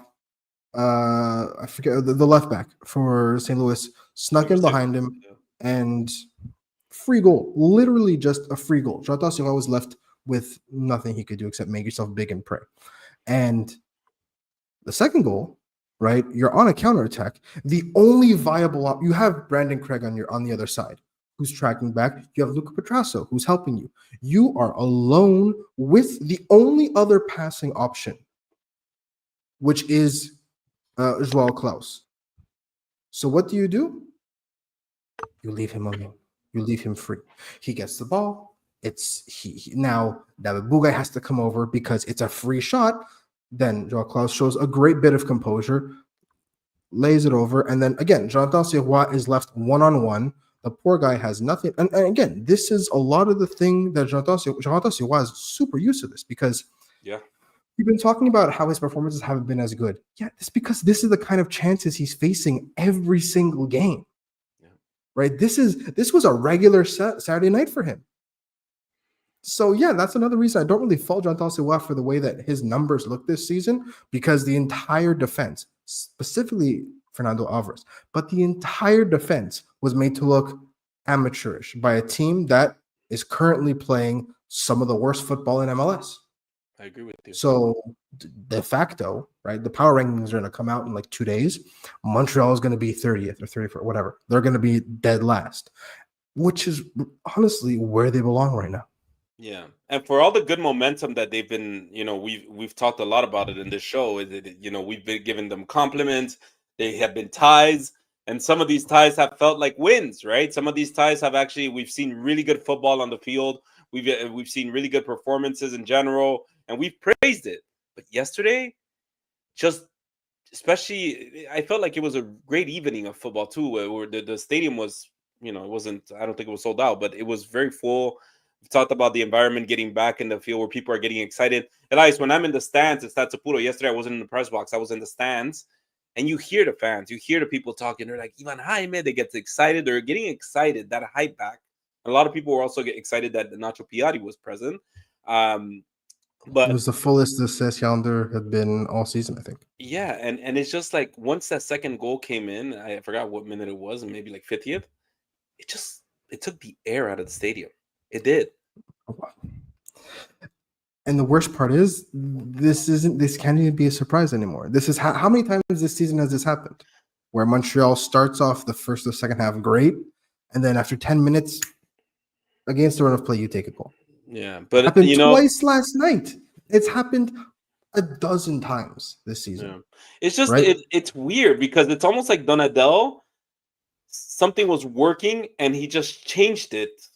I forget the left back for St. Louis snuck in behind him, and free goal. Literally just a free goal. Jonathan Silva was left with nothing he could do except make yourself big and pray. And the second goal, right? You're on a counterattack. The only viable you have Brandon Craig on the other side, who's tracking back. You have Luca Petrasso, who's helping you. You are alone with the only other passing option, which is Joao Klaus. So what do? You leave him alone. You leave him free. He gets the ball. Now the Bugay has to come over because it's a free shot. Then Joao Klaus shows a great bit of composure, lays it over, and then again, Jonathan Sirois is left one-on-one. The poor guy has nothing. And again, this is a lot of the thing that Jonathan Sirois is super used to this because we've been talking about how his performances haven't been as good. Yeah, it's because this is the kind of chances he's facing every single game. Yeah. Right? This was a regular Saturday night for him. So yeah, that's another reason I don't really fault Jonathan Sirois for the way that his numbers look this season, because the entire defense, specifically Fernando Alvarez, but the entire defense was made to look amateurish by a team that is currently playing some of the worst football in MLS. I agree with you. So de facto, right, the power rankings are going to come out in like 2 days. Montreal is going to be 30th or 34th, whatever. They're going to be dead last, which is honestly where they belong right now. Yeah, and for all the good momentum that they've been, we've talked a lot about it in this show. We've been giving them compliments. They have been ties, and some of these ties have felt like wins, right? Some of these ties have we've seen really good football on the field. We've seen really good performances in general, and we've praised it. But yesterday, especially, I felt like it was a great evening of football too, where the stadium was, it wasn't. I don't think it was sold out, but it was very full. We've talked about the environment getting back in the field where people are getting excited. Elias, when I'm in the stands at Stade Saputo, yesterday I wasn't in the press box, I was in the stands, and you hear the fans, you hear the people talking. They're like, Ivan Jaime, they get excited. They're getting excited, that hype back. A lot of people were also getting excited that Nacho Piatti was present. But it was the fullest the Cfmtl had been all season, I think. Yeah, and it's just like once that second goal came in, I forgot what minute it was, maybe like 50th. It took the air out of the stadium. It did. And the worst part is, this can't even be a surprise anymore. This is how many times this season has this happened, where Montreal starts off the first or second half great, and then after 10 minutes, against the run of play, you take a goal. Yeah, It but happened twice last night. It's happened a dozen times this season, yeah. It's just right? it's weird because it's almost like Donadell, something was working and he just changed it.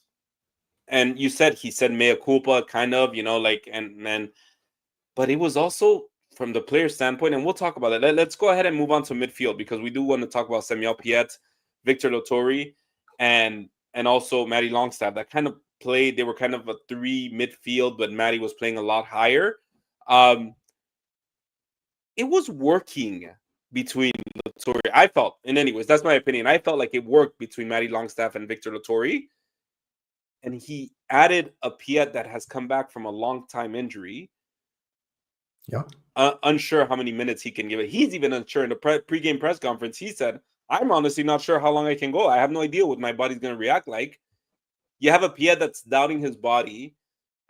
And he said mea culpa, kind of, like, and then, but it was also from the player standpoint, and we'll talk about it. Let's go ahead and move on to midfield because we do want to talk about Samuel Piet, Victor Lotori, and also Matty Longstaff. That kind of played. They were kind of a three midfield, but Matty was playing a lot higher. Um, it was working between Lotori. I felt, and anyways, that's my opinion. I felt like it worked between Matty Longstaff and Victor Lotori, and he added a Piet that has come back from a long time injury. Yeah. Unsure how many minutes he can give it. He's even unsure in the pregame press conference. He said, "I'm honestly not sure how long I can go. I have no idea what my body's going to react like." You have a Piet that's doubting his body.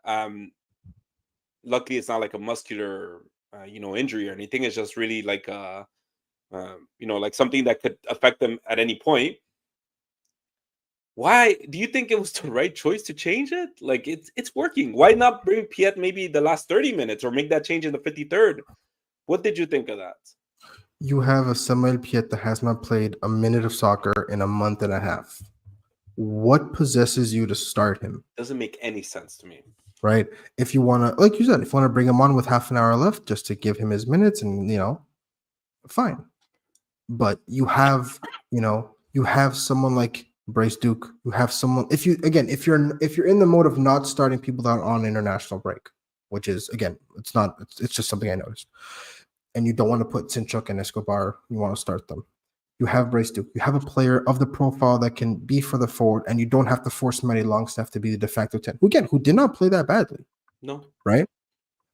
Luckily, it's not like a muscular, injury or anything. It's just really like like something that could affect them at any point. Why do you think it was the right choice to change it? Like it's working. Why not bring Piet maybe the last 30 minutes or make that change in the 53rd? What did you think of that? You have a Samuel Piet that has not played a minute of soccer in a month and a half. What possesses you to start him? Doesn't make any sense to me. Right? If you want to, like you said, if you want to bring him on with half an hour left just to give him his minutes and, fine. But you have someone like Bryce Duke. You have someone, if you're in the mode of not starting people that are on international break, which is, again, it's just something I noticed. And you don't want to put Sinchuk and Escobar, you want to start them. You have Bryce Duke. You have a player of the profile that can be for the forward, and you don't have to force Matty Longstaff to be the de facto 10. Who did not play that badly. No. Right?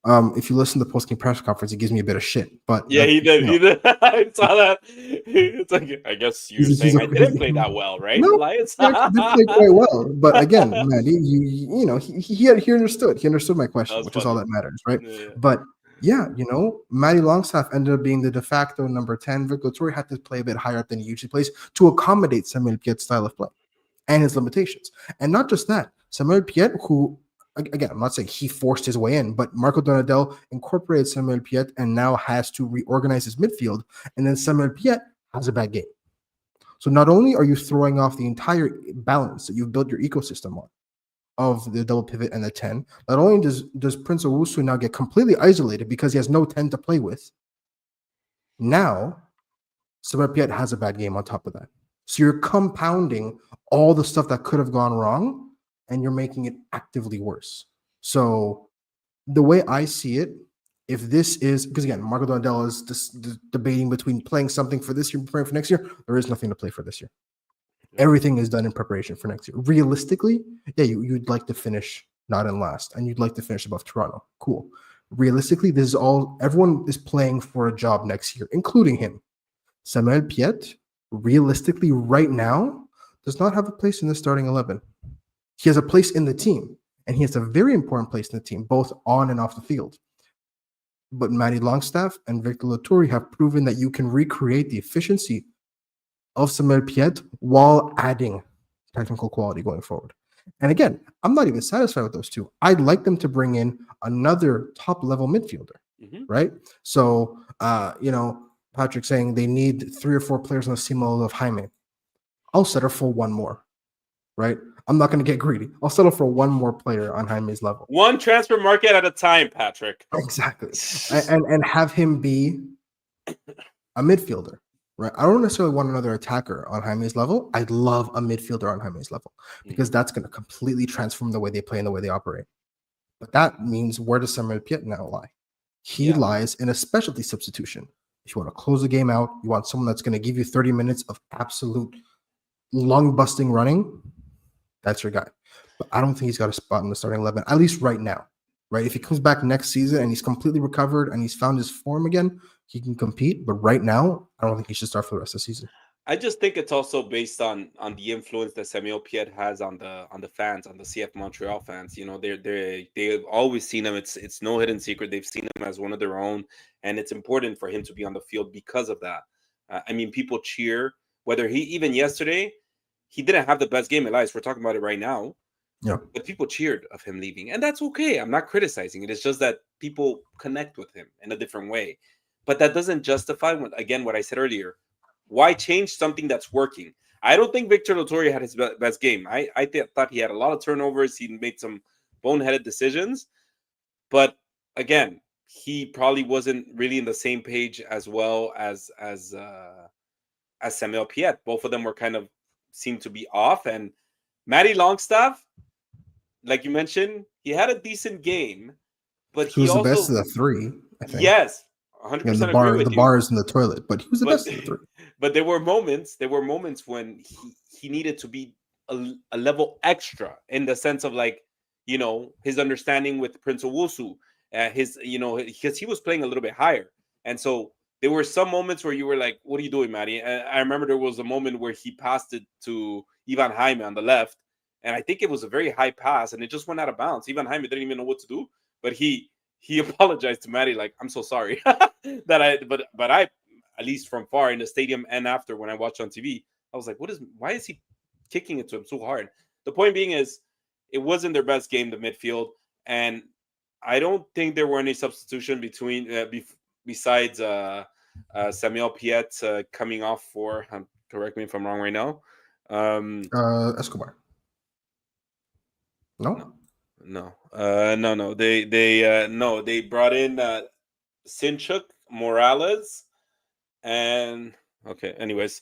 If you listen to the post-game press conference, he gives me a bit of shit. But yeah, he did. He did. I saw that. It's like, I guess you're saying I didn't play that well, right, no, Elias? he actually did play quite well. But again, man, he understood. He understood my question, which is all that matters, right? Yeah. But yeah, Matty Longstaff ended up being the de facto number 10. Victor Lotori had to play a bit higher up than he usually plays to accommodate Samuel Piet's style of play and his limitations. And not just that, Samuel Piet, who, again, I'm not saying he forced his way in, but Marco Donadell incorporated Samuel Piet and now has to reorganize his midfield. And then Samuel Piet has a bad game. So not only are you throwing off the entire balance that you've built your ecosystem on of the double pivot and the 10, not only does Prince Owusu now get completely isolated because he has no 10 to play with, now Samuel Piet has a bad game on top of that. So you're compounding all the stuff that could have gone wrong, and you're making it actively worse. So the way I see it, if this is, because again, Marco Donadell is debating between playing something for this year and playing for next year, there is nothing to play for this year. Everything is done in preparation for next year. Realistically, yeah, you'd like to finish not in last, and you'd like to finish above Toronto. Cool. Realistically, this is all, everyone is playing for a job next year, including him. Samuel Piet, realistically, right now, does not have a place in the starting 11. He has a place in the team, and he has a very important place in the team, both on and off the field. But Matty Longstaff and Victor Lotori have proven that you can recreate the efficiency of Samuel Piet while adding technical quality going forward. And again, I'm not even satisfied with those two. I'd like them to bring in another top-level midfielder, right? So, Patrick saying they need 3 or 4 players on the same level of Jaime. I'll settle for one more, right? I'm not going to get greedy. I'll settle for one more player on Jaime's level. One transfer market at a time, Patrick. Exactly. And have him be a midfielder, right? I don't necessarily want another attacker on Jaime's level. I'd love a midfielder on Jaime's level because that's going to completely transform the way they play and the way they operate. But that means, where does Samuel Piet now lie? He lies in a specialty substitution. If you want to close the game out, you want someone that's going to give you 30 minutes of absolute lung-busting running, that's your guy. But I don't think he's got a spot in the starting 11, at least right now. Right? If he comes back next season and he's completely recovered and he's found his form again, he can compete. But right now, I don't think he should start for the rest of the season. I just think it's also based on the influence that Samuel Piet has on the fans, on the CF Montreal fans. They've always seen him. It's no hidden secret. They've seen him as one of their own, and it's important for him to be on the field because of that. People cheer. Whether even yesterday, he didn't have the best game. Elias, we're talking about it right now. Yeah. but people cheered of him leaving, and that's okay. I'm not criticizing it. It's just that people connect with him in a different way, but that doesn't justify what I said earlier. Why change something that's working? I don't think Victor Lottori had his best game. Thought he had a lot of turnovers. He made some boneheaded decisions, but again, he probably wasn't really in the same page as well as Samuel Piet. Both of them were kind of seemed to be off, and Matty Longstaff, like you mentioned, he had a decent game, but He he was the best also, of the three, I think. yes, And 100% agree the with you. bar is in the toilet, but he was the But best of the three. but there were moments when he needed to be a level extra in the sense of, like, his understanding with Prince Owusu, his because he was playing a little bit higher, and so there were some moments where you were like, "What are you doing, Matty?" And I remember there was a moment where he passed it to Ivan Jaime on the left, and I think it was a very high pass, and it just went out of bounds. Ivan Jaime didn't even know what to do, but he apologized to Matty, like, "I'm so sorry that but I, at least from far in the stadium and after when I watched on TV, I was like, why is he kicking it to him so hard?" The point being is, it wasn't their best game, the midfield, and I don't think there were any substitution besides Samuel Piet coming off for. Correct me if I'm wrong right now. Escobar. No, No? no. They brought in Sinchuk, Morales, and okay. Anyways,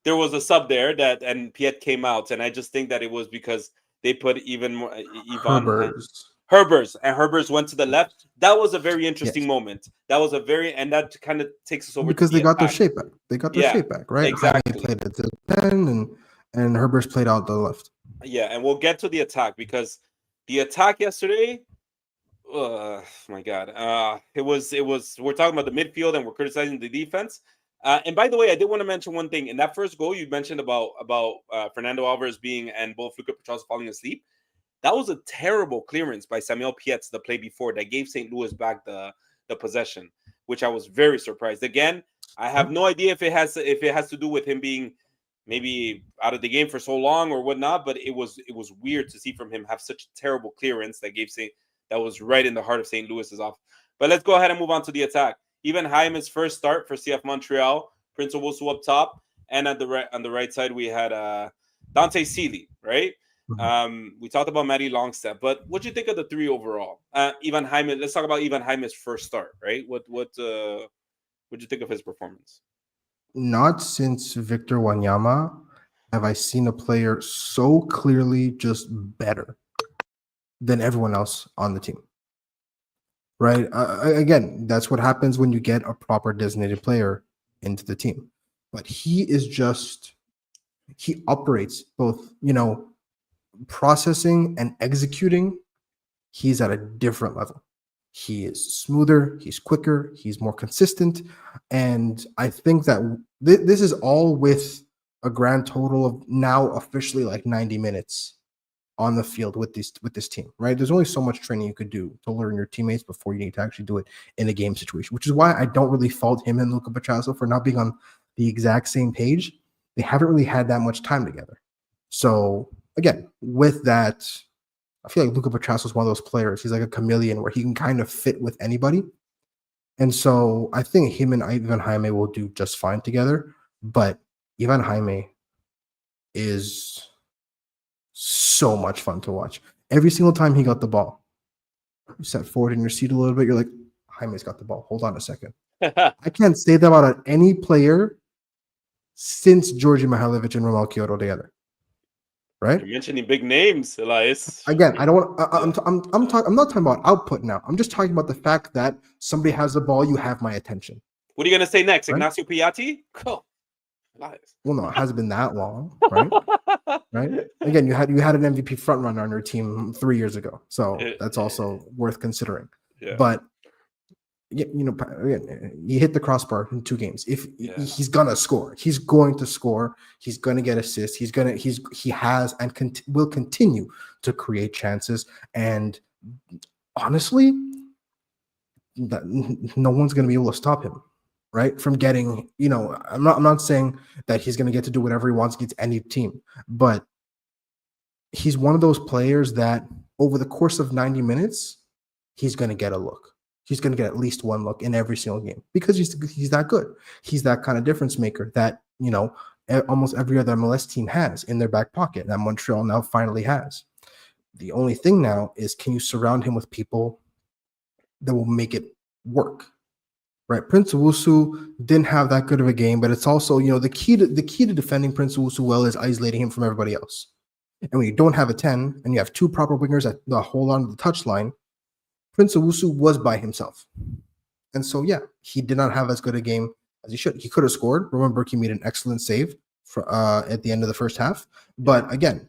there was a sub there and Piet came out, and I just think that it was because they put even more Ivan Herbers. Herbers went to the left. That was a very interesting Yes. moment. And that kind of takes us over to Because the they got their attack. shape back. They got their Yeah, shape back, right? Jaime exactly. played at the 10 and Herbers played out the left. Yeah, and we'll get to the attack because the attack yesterday, my God. It was we're talking about the midfield and we're criticizing the defense. And by the way, I did want to mention one thing. In that first goal, you mentioned about Fernando Alvarez being and both Luka Petrosov falling asleep. That was a terrible clearance by Samuel Pietz the play before that gave St. Louis back the possession, which I was very surprised. Again, I have no idea if it has to do with him being maybe out of the game for so long or whatnot, but it was weird to see from him have such a terrible clearance that was right in the heart of St. Louis's off. But let's go ahead and move on to the attack. Even Jaime's first start for CF Montreal, Prince Owusu up top, and on the right side we had Dante Seeley, right? Mhm. We talked about Matty Longstaff, but what do you think of the three overall? Ivan Jaime. Let's talk about Ivan Jaime's first start, right? What do you think of his performance? Not since Victor Wanyama have I seen a player so clearly just better than everyone else on the team. Right? Again, that's what happens when you get a proper designated player into the team. But he operates both, processing and executing. He's at a different level. He is smoother, he's quicker, he's more consistent. And I think that this is all with a grand total of now officially like 90 minutes on the field with this team, right? There's only so much training you could do to learn your teammates before you need to actually do it in a game situation, which is why I don't really fault him and Luca Pachazo for not being on the exact same page. They haven't really had that much time together. So again, with that, I feel like Luca Pachazo is one of those players. He's like a chameleon where he can kind of fit with anybody. And so I think him and Ivan Jaime will do just fine together. But Ivan Jaime is so much fun to watch. Every single time he got the ball, you sat forward in your seat a little bit. You're like, Jaime's got the ball. Hold on a second. I can't say that about any player since Georgi Mihailovic and Romel Kyoto together. Right? You're mentioning big names, Elias. Again, I don't want. I'm not talking about output now. I'm just talking about the fact that somebody has the ball, you have my attention. What are you gonna say next, Right? Ignacio Piatti? Cool. Elias. Well, no, it hasn't been that long, right? Right. Again, you had an MVP front runner on your team 3 years ago, so that's also worth considering. Yeah. But again, he hit the crossbar in 2 games. If he's gonna score, he's going to score. He's gonna get assists. He has and will continue to create chances. And honestly, no one's gonna be able to stop him, right? From getting, I'm not saying that he's gonna get to do whatever he wants against any team, but he's one of those players that over the course of 90 minutes, he's going to get a look. He's going to get at least one look in every single game because he's that good. He's that kind of difference maker that, almost every other MLS team has in their back pocket that Montreal now finally has. The only thing now is, can you surround him with people that will make it work? Right, Prince Owusu didn't have that good of a game, but it's also, the key to defending Prince Owusu well is isolating him from everybody else. And when you don't have a 10 and you have two proper wingers that hold on to the touchline, Prince Owusu was by himself. And so, yeah, he did not have as good a game as he should. He could have scored. Remember, he made an excellent save at the end of the first half. But again,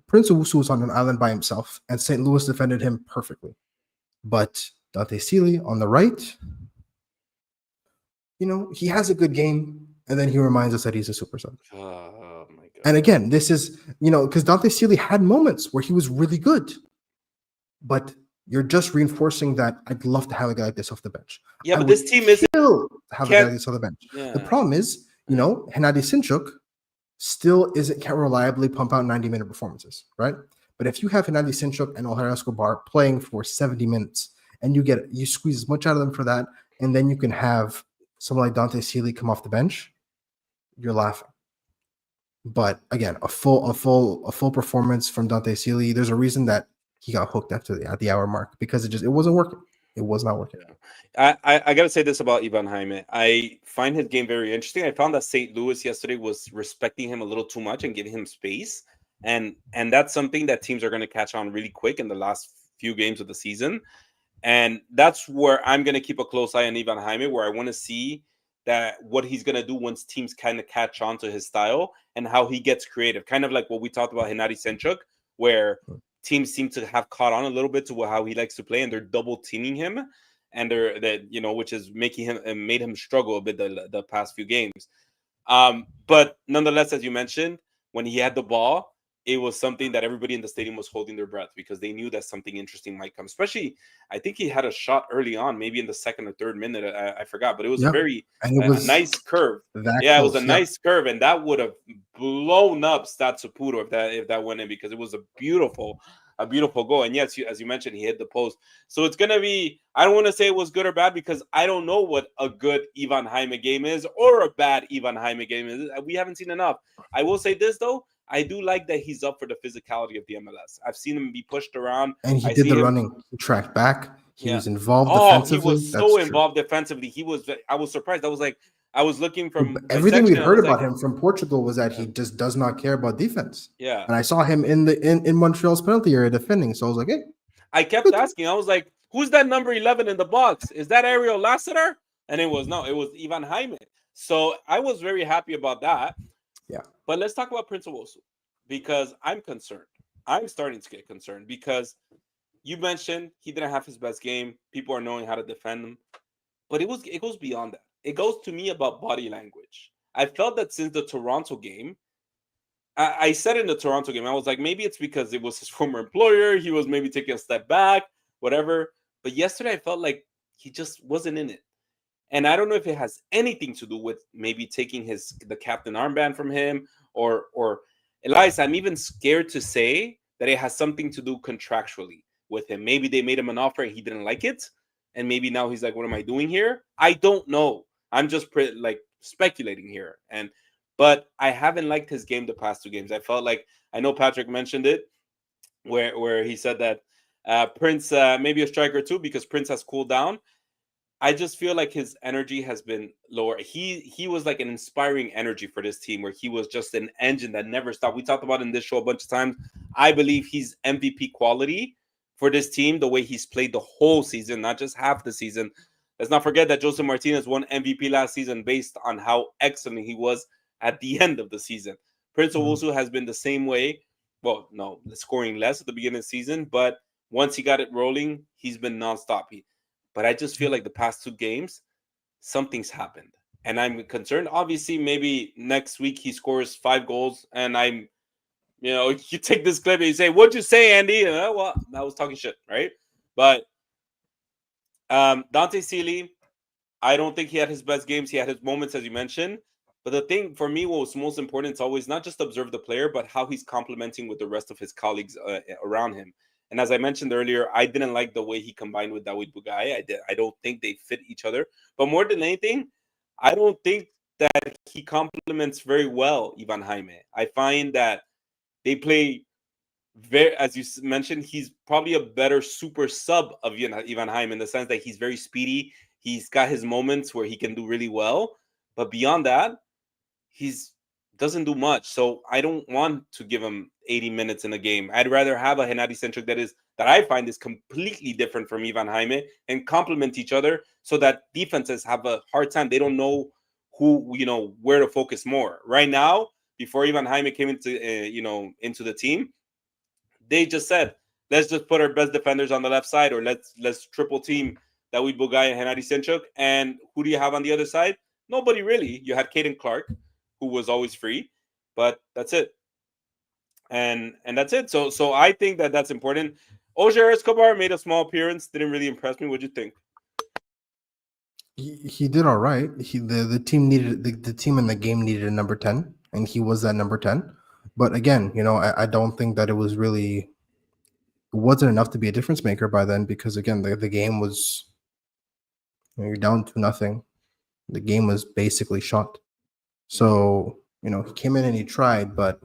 Prince Owusu was on an island by himself, and St. Louis defended him perfectly. But Dante Sealy on the right, he has a good game, and then he reminds us that he's a super sub. Oh, my God. And again, this is, because Dante Sealy had moments where he was really good. But you're just reinforcing that I'd love to have a guy like this off the bench. Yeah, but this team is have a guy like this off the bench. Yeah. The problem is, Hennady Sinchuk still can't reliably pump out 90-minute performances, right? But if you have Hennady Sinchuk and O'Hara Escobar playing for 70 minutes, and you squeeze as much out of them for that, and then you can have someone like Dante Sealy come off the bench, you're laughing. But again, a full performance from Dante Sealy. There's a reason that he got hooked at the hour mark, because it wasn't working. It was not working. I got to say this about Ivan Jaime. I find his game very interesting. I found that St. Louis yesterday was respecting him a little too much and giving him space. And that's something that teams are going to catch on really quick in the last few games of the season. And that's where I'm going to keep a close eye on Ivan Jaime, where I want to see that what he's going to do once teams kind of catch on to his style and how he gets creative. Kind of like what we talked about Hennady Sinchuk, where teams seem to have caught on a little bit to how he likes to play, and they're double teaming him, and which is making him made him struggle a bit the past few games. But nonetheless, as you mentioned, when he had the ball, it was something that everybody in the stadium was holding their breath, because they knew that something interesting might come. Especially, I think he had a shot early on, maybe in the second or third minute. I forgot, but it was a nice curve. It was a nice curve, and that would have blown up Stade Saputo if that went in, because it was a beautiful goal. And yes, as you mentioned, he hit the post. So it's gonna be. I don't want to say it was good or bad, because I don't know what a good Ivan Jaime game is or a bad Ivan Jaime game is. We haven't seen enough. I will say this though. I do like that he's up for the physicality of the MLS. I've seen him be pushed around. And he did the running. He tracked back. He was involved defensively. He was so involved defensively. I was surprised. I was looking from everything we'd heard about him from Portugal was that he just does not care about defense. Yeah. And I saw him in Montreal's penalty area defending. So I was like, hey. I kept asking. I was like, who's that number 11 in the box? Is that Ariel Lassiter? And it was Ivan Jaime. So I was very happy about that. Yeah. But let's talk about Prince Owusu, because I'm concerned. I'm starting to get concerned, because you mentioned he didn't have his best game. People are knowing how to defend him. But it goes beyond that. It goes to me about body language. I felt that since the Toronto game, I said in the Toronto game, I was like, maybe it's because it was his former employer. He was maybe taking a step back, whatever. But yesterday I felt like he just wasn't in it. And I don't know if it has anything to do with maybe taking the captain armband from him, or Elias, I'm even scared to say that it has something to do contractually with him. Maybe they made him an offer and he didn't like it, and maybe now he's like, what am I doing here? I don't know. I'm just speculating here. But I haven't liked his game the past two games. I felt like, I know Patrick mentioned it, where he said that Prince maybe a striker too, because Prince has cooled down. I just feel like his energy has been lower. He was like an inspiring energy for this team, where he was just an engine that never stopped. We talked about it in this show a bunch of times. I believe he's MVP quality for this team, the way he's played the whole season, not just half the season. Let's not forget that Joseph Martinez won MVP last season based on how excellent he was at the end of the season. Prince Owusu has been the same way. Well, no, scoring less at the beginning of the season, but once he got it rolling, he's been nonstop. But I just feel like the past two games, something's happened. And I'm concerned. Obviously, maybe next week he scores 5 goals. And you take this clip and you say, what'd you say, Andy? Well, I was talking shit, right? But Dante Sealy, I don't think he had his best games. He had his moments, as you mentioned. But the thing for me, what was most important is always not just observe the player, but how he's complementing with the rest of his colleagues around him. And as I mentioned earlier, I didn't like the way he combined with David Bugai. I don't think they fit each other. But more than anything, I don't think that he complements very well Ivan Jaime. I find that they play very, as you mentioned, he's probably a better super sub of Ivan Jaime in the sense that he's very speedy. He's got his moments where he can do really well, but beyond that, he's doesn't do much. So I don't want to give him 80 minutes in a game. I'd rather have a Hennady Centric that I find is completely different from Ivan Jaime and complement each other so that defenses have a hard time. They don't know where to focus more. Right now, before Ivan Jaime came into into the team, they just said, let's just put our best defenders on the left side, or let's triple team David Bogai and Hennady Sinchuk. And who do you have on the other side? Nobody really. You had Caden Clark, who was always free, but that's it. And that's it. So I think that's important. Ojer Escobar made a small appearance. Didn't really impress me. What'd you think? He did all right. The team needed the team in the game needed a number 10, and he was that number 10. But again, I don't think that it wasn't enough to be a difference maker by then, because again, the game was, you're down to nothing. The game was basically shot. So, he came in and he tried, but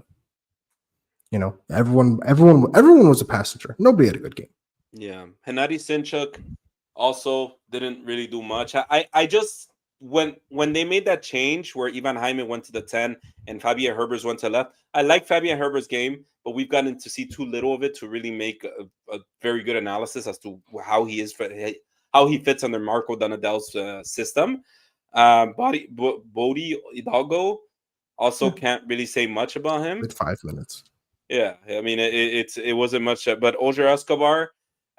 everyone was a passenger. Nobody had a good game. Yeah. Hennady Sinchuk also didn't really do much. I just when they made that change where Ivan Jaime went to the 10 and Fabian Herbers went to left, I like Fabian Herbers' game, but we've gotten to see too little of it to really make a very good analysis as to how he fits under Marco Donadel's system. Bodie Hidalgo also can't really say much about him. With 5 minutes. Yeah, I mean it wasn't much, but Ojer Escobar,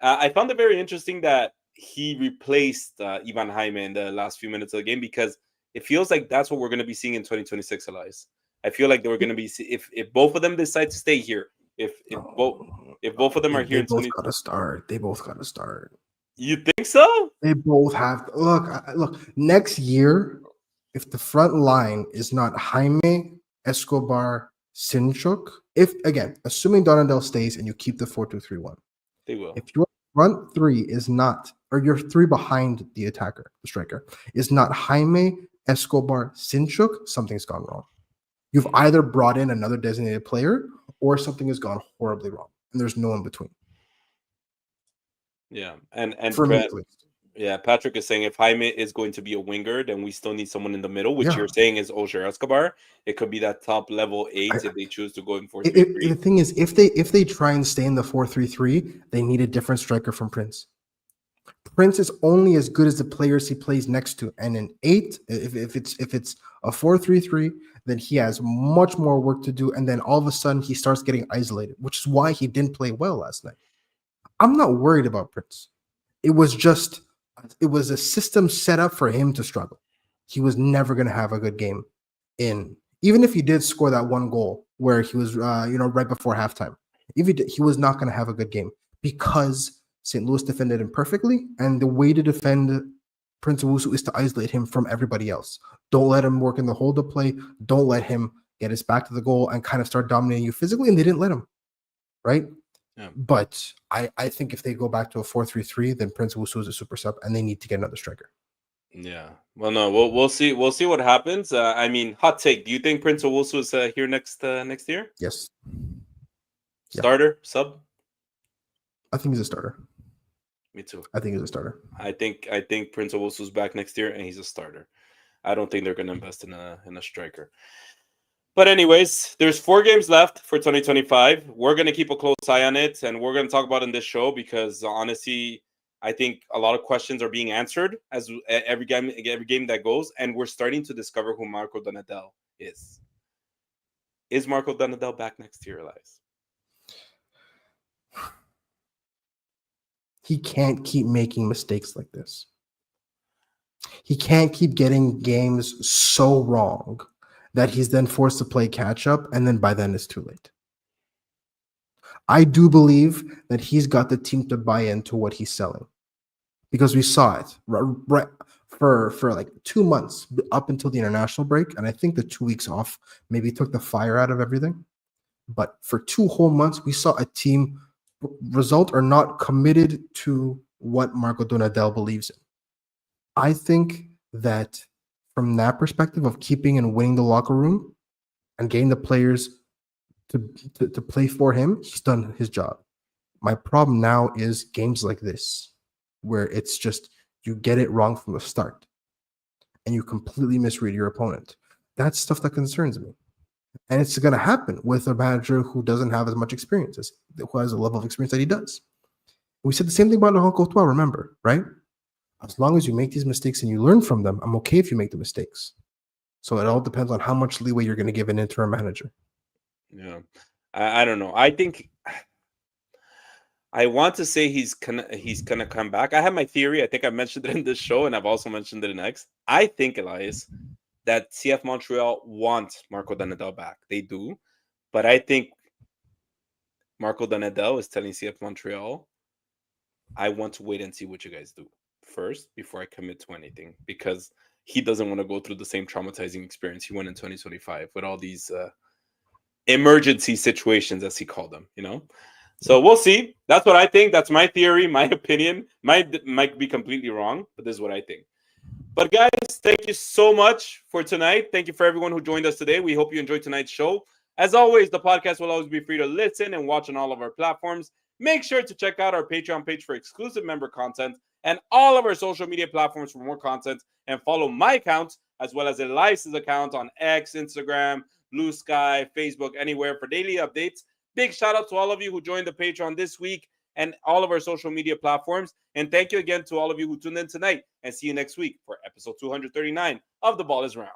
I found it very interesting that he replaced Ivan Jaime in the last few minutes of the game, because it feels like that's what we're going to be seeing in 2026, Elias. I feel like they were going to be, if both of them decide to stay here, if both of them are here, they both got to start. They both got to start. You think so? They both have to. Look. Next year, if the front line is not Jaime, Escobar, Sinchuk, if again, assuming Donadel stays and you keep the 4-2-3-1, they will. If your front three is not, or your three behind the attacker, the striker, is not Jaime, Escobar, Sinchuk, something's gone wrong. You've either brought in another designated player or something has gone horribly wrong, and there's no in between. Yeah, and for me, yeah, Patrick is saying if Jaime is going to be a winger, then we still need someone in the middle, which you're saying is Ojer Escobar. It could be that top level 8 if they choose to go in 4-3-3. The thing is, if they try and stay in the 4-3-3, they need a different striker from Prince. Prince is only as good as the players he plays next to, and in 8, if it's a 4-3-3, then he has much more work to do, and then all of a sudden he starts getting isolated, which is why he didn't play well last night. I'm not worried about Prince. It was a system set up for him to struggle. He was never going to have a good game even if he did score that one goal where he was, right before halftime. If he was not going to have a good game because St. Louis defended him perfectly, and the way to defend Prince Owusu is to isolate him from everybody else. Don't let him work in the hold-up play. Don't let him get his back to the goal and kind of start dominating you physically, and they didn't let him, right? Yeah. But I think if they go back to a 4-3-3, then Prince Owusu is a super sub, and they need to get another striker. Yeah. Well, no, we'll see. We'll see what happens. I mean, hot take. Do you think Prince Owusu is here next year? Yes. Starter, sub? I think he's a starter. Me too. I think he's a starter. I think Prince Owusu is back next year, and he's a starter. I don't think they're going to invest in a striker. But anyways, there's 4 games left for 2025. We're going to keep a close eye on it, and we're going to talk about it in this show because honestly, I think a lot of questions are being answered as every game that goes, and we're starting to discover who Marco Donadel is. Is Marco Donadel back next year, Elias? He can't keep making mistakes like this. He can't keep getting games so wrong that he's then forced to play catch up, and then by then it's too late. I do believe that he's got the team to buy into what he's selling because we saw it right for like 2 months up until the international break, and I think the 2 weeks off maybe took the fire out of everything. But for 2 whole months, we saw a team result or not committed to what Marco Donadel believes in. I think that from that perspective of keeping and winning the locker room and getting the players to play for him, he's done his job. My problem now is games like this, where it's just you get it wrong from the start and you completely misread your opponent. That's stuff that concerns me. And it's going to happen with a manager who doesn't have as much experience, who has a level of experience that he does. We said the same thing about Laurent Courtois, remember, right? As long as you make these mistakes and you learn from them, I'm okay if you make the mistakes. So it all depends on how much leeway you're going to give an interim manager. Yeah. I don't know. I think I want to say he's gonna come back. I have my theory. I think I mentioned it in this show, and I've also mentioned it in X. I think, Elias, that CF Montreal want Marco Donadel back. They do. But I think Marco Donadel is telling CF Montreal, I want to wait and see what you guys do first before I commit to anything, because he doesn't want to go through the same traumatizing experience he went in 2025 with all these emergency situations, as he called them, So we'll see. That's what I think. That's my theory, my opinion. Might be completely wrong, but this is what I think. But guys, thank you so much for tonight. Thank you for everyone who joined us today. We hope you enjoyed tonight's show. As always, the podcast will always be free to listen and watch on all of our platforms. Make sure to check out our Patreon page for exclusive member content and all of our social media platforms for more content. And follow my account as well as Elias's account on X, Instagram, Blue Sky, Facebook, anywhere for daily updates. Big shout out to all of you who joined the Patreon this week and all of our social media platforms. And thank you again to all of you who tuned in tonight. And see you next week for episode 239 of The Ball is Round.